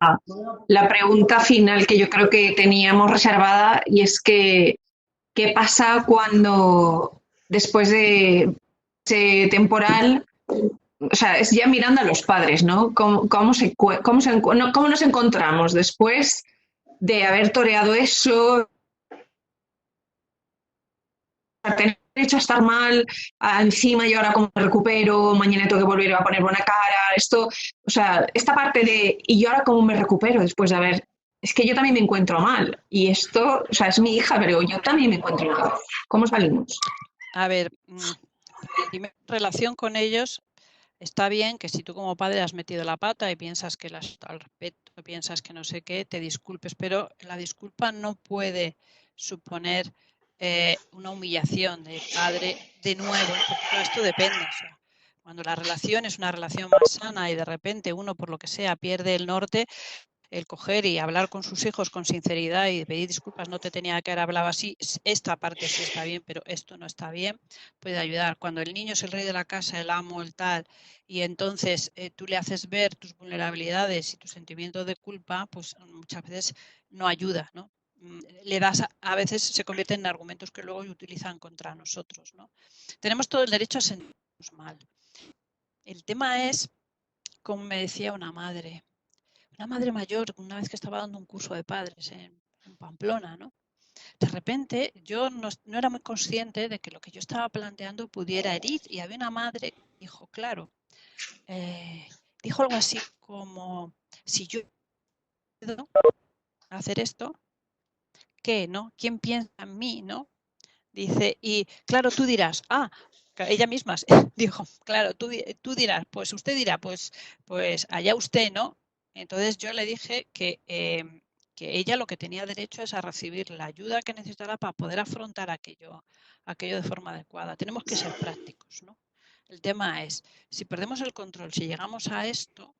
pregunta final que yo creo que teníamos reservada, y es que, ¿qué pasa cuando después de ese temporal, o sea, es ya mirando a los padres, ¿no? ¿Cómo nos encontramos después de haber toreado eso, tener derecho a estar mal, encima y ahora cómo me recupero, mañana tengo que volver a poner buena cara, esto, o sea, esta parte de, y yo ahora cómo me recupero después de haber, es que yo también me encuentro mal, y esto, o sea, es mi hija, pero yo también me encuentro mal. ¿Cómo salimos? A ver, primera relación con ellos, está bien que si tú como padre has metido la pata y piensas que al respecto, piensas que no sé qué, te disculpes, pero la disculpa no puede suponer una humillación de padre de nuevo, porque todo esto depende. O sea, cuando la relación es una relación más sana y de repente uno por lo que sea pierde el norte, el coger y hablar con sus hijos con sinceridad y pedir disculpas, no te tenía que haber hablado así, esta parte sí está bien, pero esto no está bien, puede ayudar. Cuando el niño es el rey de la casa, el amo, el tal, y entonces tú le haces ver tus vulnerabilidades y tu sentimiento de culpa, pues muchas veces no ayuda, ¿no? Le das, a veces se convierten en argumentos que luego utilizan contra nosotros, ¿no? Tenemos todo el derecho a sentirnos mal. El tema es, como me decía una madre mayor, una vez que estaba dando un curso de padres en Pamplona, ¿no? De repente yo no era muy consciente de que lo que yo estaba planteando pudiera herir, y había una madre que dijo, claro, dijo algo así como, si yo puedo hacer esto, ¿qué, no? ¿Quién piensa en mí, no? Dice, y claro, tú dirás, ella misma dijo, claro, tú dirás, pues usted dirá, pues allá usted, ¿no? Entonces yo le dije que ella lo que tenía derecho es a recibir la ayuda que necesitara para poder afrontar aquello de forma adecuada. Tenemos que ser prácticos, ¿no? El tema es, si perdemos el control, si llegamos a esto,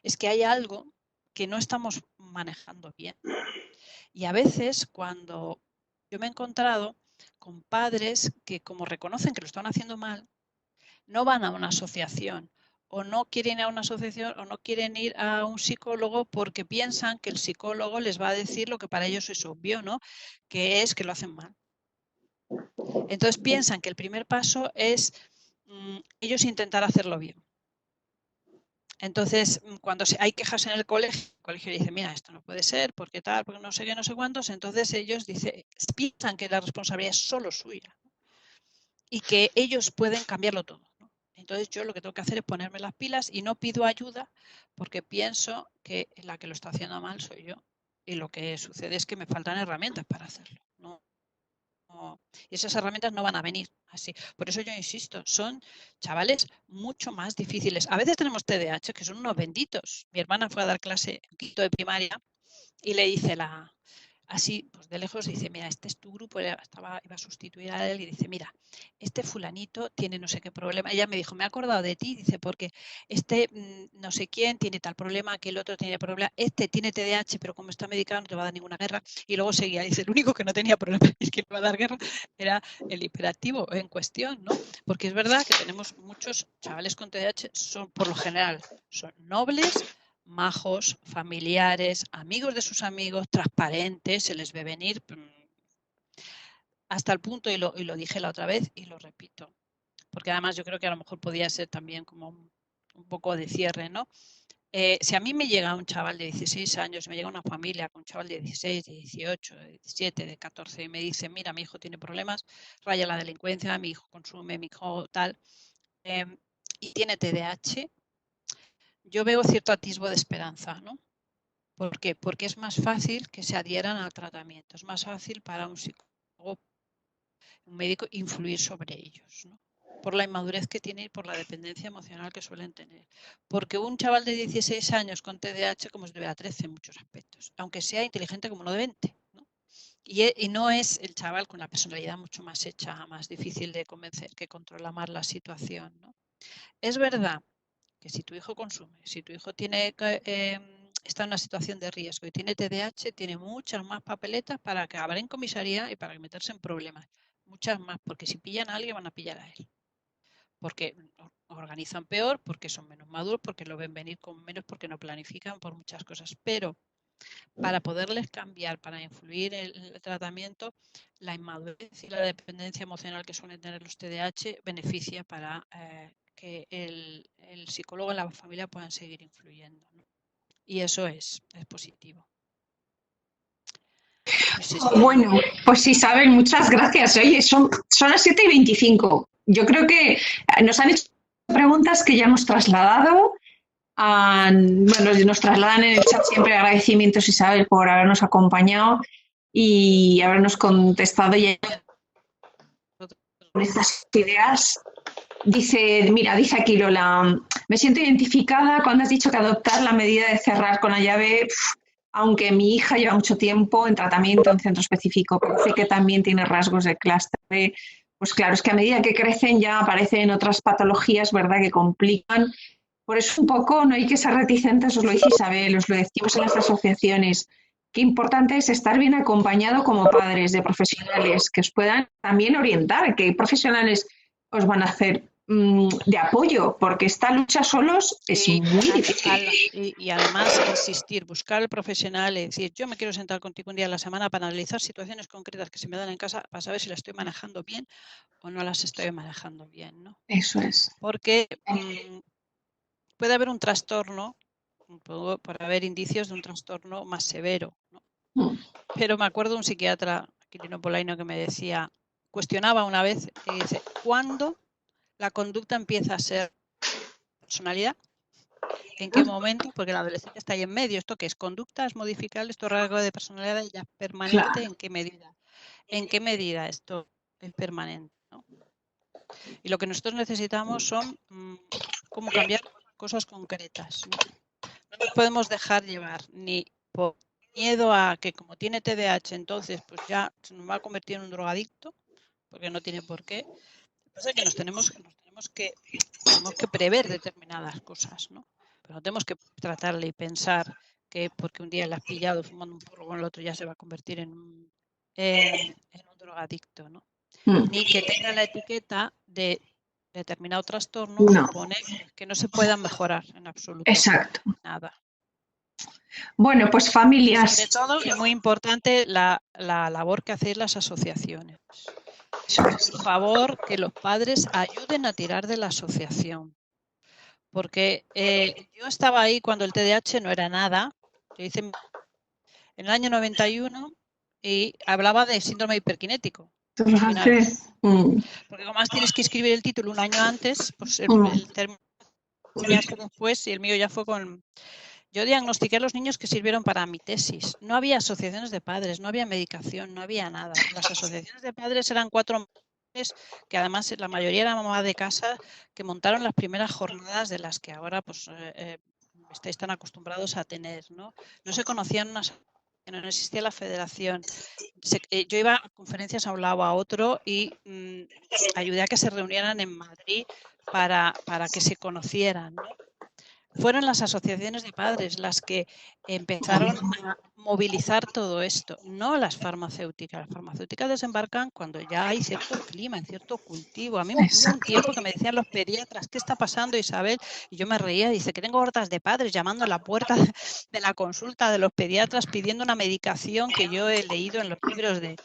es que hay algo que no estamos manejando bien. Y a veces cuando yo me he encontrado con padres que, como reconocen que lo están haciendo mal, no van a una asociación, o no quieren ir a una asociación, o no quieren ir a un psicólogo porque piensan que el psicólogo les va a decir lo que para ellos es obvio, ¿no? Que es que lo hacen mal. Entonces piensan que el primer paso es ellos intentar hacerlo bien. Entonces, cuando hay quejas en el colegio dice, mira, esto no puede ser, porque tal, porque no sé qué, no sé cuántos, entonces ellos piensan que la responsabilidad es solo suya y que ellos pueden cambiarlo todo, ¿no? Entonces yo lo que tengo que hacer es ponerme las pilas y no pido ayuda porque pienso que la que lo está haciendo mal soy yo, y lo que sucede es que me faltan herramientas para hacerlo, ¿no? Y esas herramientas no van a venir así. Por eso yo insisto, son chavales mucho más difíciles. A veces tenemos TDAH que son unos benditos. Mi hermana fue a dar clase en quinto de primaria y le dice así, pues de lejos, dice, mira, este es tu grupo, iba a sustituir a él, y dice, mira, este fulanito tiene no sé qué problema. Ella me dijo, me he acordado de ti, dice, porque este no sé quién tiene tal problema, que el otro tiene problema, este tiene TDAH, pero como está medicado no te va a dar ninguna guerra. Y luego seguía, dice, el único que no tenía problema y que no va a dar guerra era el hiperactivo en cuestión, ¿no? Porque es verdad que tenemos muchos chavales con TDAH, son por lo general, son nobles, majos, familiares, amigos de sus amigos, transparentes, se les ve venir hasta el punto, y lo dije la otra vez y lo repito, porque además yo creo que a lo mejor podía ser también como un poco de cierre, ¿no? Si a mí me llega un chaval de 16 años, me llega una familia con un chaval de 16, de 18, de 17, de 14 y me dice, mira, mi hijo tiene problemas, raya la delincuencia, mi hijo consume, mi hijo tal, y tiene TDAH, yo veo cierto atisbo de esperanza, ¿no? ¿Por qué? Porque es más fácil que se adhieran al tratamiento, es más fácil para un psicólogo, un médico, influir sobre ellos, ¿no? Por la inmadurez que tienen y por la dependencia emocional que suelen tener. Porque un chaval de 16 años con TDAH, como es de 13 en muchos aspectos, aunque sea inteligente como uno de 20, ¿no? Y no es el chaval con la personalidad mucho más hecha, más difícil de convencer, que controla más la situación, ¿no? Es verdad que si tu hijo consume, si tu hijo tiene está en una situación de riesgo y tiene TDAH, tiene muchas más papeletas para acabar en comisaría y para meterse en problemas. Muchas más, porque si pillan a alguien van a pillar a él. Porque organizan peor, porque son menos maduros, porque lo ven venir con menos, porque no planifican, por muchas cosas. Pero para poderles cambiar, para influir en el tratamiento, la inmadurez y la dependencia emocional que suelen tener los TDAH beneficia para que el psicólogo y la familia puedan seguir influyendo, ¿no? Y eso es positivo. No sé si... Bueno, pues Isabel, muchas gracias. Oye, son las 7:25. Yo creo que nos han hecho preguntas que ya hemos trasladado. Bueno, nos trasladan en el chat siempre agradecimientos, Isabel, por habernos acompañado y habernos contestado ya con estas ideas. dice aquí Lola, me siento identificada cuando has dicho que adoptar la medida de cerrar con la llave, aunque mi hija lleva mucho tiempo en tratamiento en centro específico, parece que también tiene rasgos de clúster B. Pues claro, es que a medida que crecen ya aparecen otras patologías, ¿verdad?, que complican. Por eso un poco no hay que ser reticentes, os lo dice Isabel, os lo decimos en las asociaciones. Qué importante es estar bien acompañado como padres de profesionales que os puedan también orientar, que profesionales os van a hacer de apoyo, porque esta lucha solos es muy difícil. Y además insistir, buscar el profesional y decir, yo me quiero sentar contigo un día a la semana para analizar situaciones concretas que se me dan en casa para saber si las estoy manejando bien o no las estoy manejando bien, ¿no? Eso es. Porque puede haber un trastorno, por haber indicios de un trastorno más severo, ¿no? Pero me acuerdo de un psiquiatra, Quirino Polaino, que me decía, cuestionaba una vez, que dice, ¿cuándo la conducta empieza a ser personalidad? ¿En qué momento? Porque la adolescencia está ahí en medio. ¿Esto qué es? ¿Conducta? ¿Es modificable? ¿Esto es rasgo de personalidad ya permanente? Claro. ¿En qué medida? ¿En qué medida esto es permanente, ¿no? Y lo que nosotros necesitamos son cómo cambiar cosas concretas, ¿no? No nos podemos dejar llevar ni por miedo a que como tiene TDAH, entonces pues ya se nos va a convertir en un drogadicto, porque no tiene por qué. Lo que pasa es que tenemos que prever determinadas cosas, ¿no? Pero no tenemos que tratarle y pensar que porque un día le has pillado fumando un porro con el otro ya se va a convertir en un drogadicto, ¿no? Ni que tenga la etiqueta de determinado trastorno No, supone que no se puedan mejorar en absoluto exacto. nada. Bueno, pues Y familias. sobre todo, es muy importante la labor que hacéis las asociaciones. Eso es. Por favor, que los padres ayuden a tirar de la asociación. Porque yo estaba ahí cuando el TDAH no era nada. Yo hice en el año 91 y hablaba de síndrome hiperkinético. Fíjate. Porque como más tienes que escribir el título un año antes, pues el término después y el mío ya fue con... Yo diagnostiqué a los niños que sirvieron para mi tesis. No había asociaciones de padres, no había medicación, no había nada. Las asociaciones de padres eran 4 mujeres, que además la mayoría era mamá de casa, que montaron las primeras jornadas de las que ahora pues estáis tan acostumbrados a tener, ¿no? No se conocían unas, no existía la federación. Yo iba a conferencias a un lado a otro y ayudé a que se reunieran en Madrid para que se conocieran, ¿no? Fueron las asociaciones de padres las que empezaron a movilizar todo esto, no las farmacéuticas. Las farmacéuticas desembarcan cuando ya hay cierto clima, cierto cultivo. A mí hubo un tiempo que me decían los pediatras, ¿qué está pasando, Isabel? Y yo me reía, dice que tengo hordas de padres llamando a la puerta de la consulta de los pediatras pidiendo una medicación que yo he leído en los libros de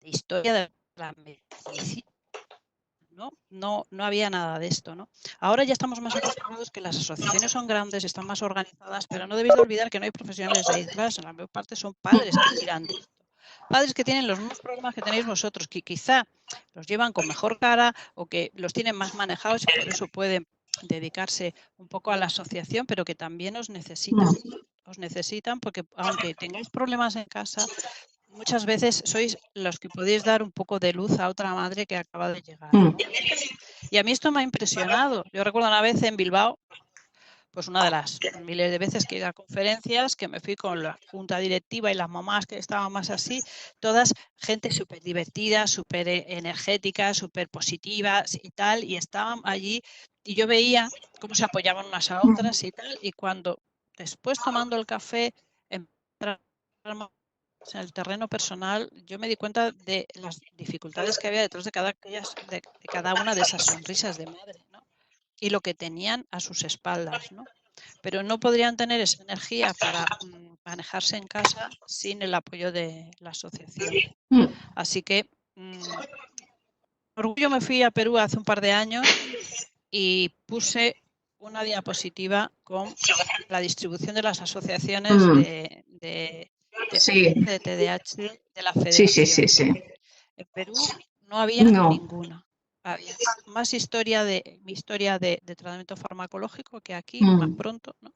historia de la medicina. No había nada de esto, ¿no? Ahora ya estamos más acostumbrados que las asociaciones son grandes, están más organizadas, pero no debéis de olvidar que no hay profesionales aislados, en la mayor parte son padres que tiran de esto. Padres que tienen los mismos problemas que tenéis vosotros, que quizá los llevan con mejor cara o que los tienen más manejados y por eso pueden dedicarse un poco a la asociación, pero que también os necesitan. Os necesitan porque aunque tengáis problemas en casa, muchas veces sois los que podéis dar un poco de luz a otra madre que acaba de llegar, ¿no? Y a mí esto me ha impresionado. Yo recuerdo una vez en Bilbao, pues una de las miles de veces que he ido a conferencias, que me fui con la junta directiva y las mamás que estaban más así, todas gente súper divertida, súper energética, súper positiva y tal, y estaban allí y yo veía cómo se apoyaban unas a otras y tal, y cuando después tomando el café, en el terreno personal, yo me di cuenta de las dificultades que había detrás de cada una de esas sonrisas de madre, ¿no? Y lo que tenían a sus espaldas, ¿no? Pero no podrían tener esa energía para manejarse en casa sin el apoyo de la asociación. Así que, por orgullo me fui a Perú hace un par de años y puse una diapositiva con la distribución de las asociaciones de TDAH de la Federación. En Perú no había ninguna. Había más historia de tratamiento farmacológico que aquí, más pronto, ¿no?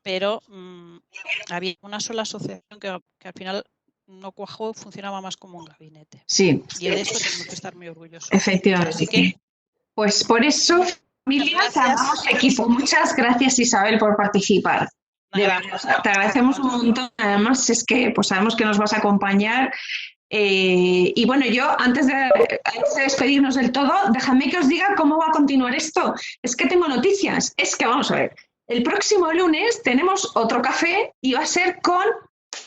Pero había una sola asociación que al final no cuajó, funcionaba más como un gabinete. Sí, Y de eso tenemos que estar muy orgullosos. efectivamente. Así que, pues por eso, familia, te amamos equipo. Muchas gracias, Isabel, por participar. De nada, verdad, te agradecemos un montón. Además, es que pues sabemos que nos vas a acompañar. Y bueno, yo antes de despedirnos del todo, déjame que os diga cómo va a continuar esto. Es que tengo noticias. Es que vamos a ver. El próximo lunes tenemos otro café y va a ser con,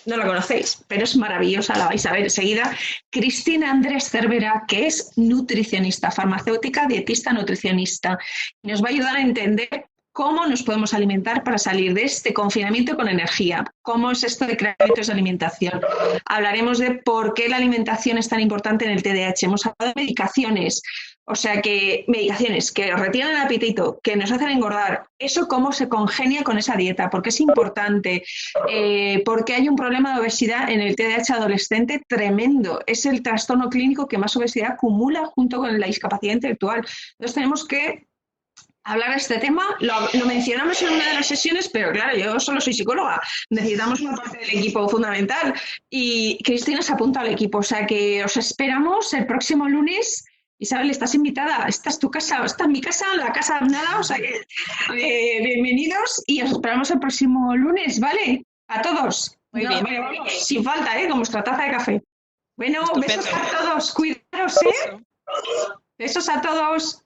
no la conocéis, pero es maravillosa, la vais a ver enseguida, Cristina Andrés Cervera, que es nutricionista, farmacéutica, dietista, nutricionista. Y nos va a ayudar a entender cómo nos podemos alimentar para salir de este confinamiento con energía. ¿Cómo es esto de crear hábitos de alimentación? Hablaremos de por qué la alimentación es tan importante en el TDAH. Hemos hablado de medicaciones, o sea, que medicaciones que retienen el apetito, que nos hacen engordar. Eso cómo se congenia con esa dieta, porque es importante, porque hay un problema de obesidad en el TDAH adolescente tremendo. Es el trastorno clínico que más obesidad acumula junto con la discapacidad intelectual. Entonces tenemos que hablar de este tema, lo mencionamos en una de las sesiones, pero claro, yo solo soy psicóloga, necesitamos una parte del equipo fundamental y Cristina se apunta al equipo, o sea que os esperamos el próximo lunes. Isabel, estás invitada, esta es tu casa, esta es mi casa, la casa de nada, o sea que bienvenidos y os esperamos el próximo lunes, ¿vale? A todos. Muy bien. Vamos, sin falta, con vuestra taza de café. Bueno, Estupendo. besos a todos, cuidaros, Eso. Besos a todos.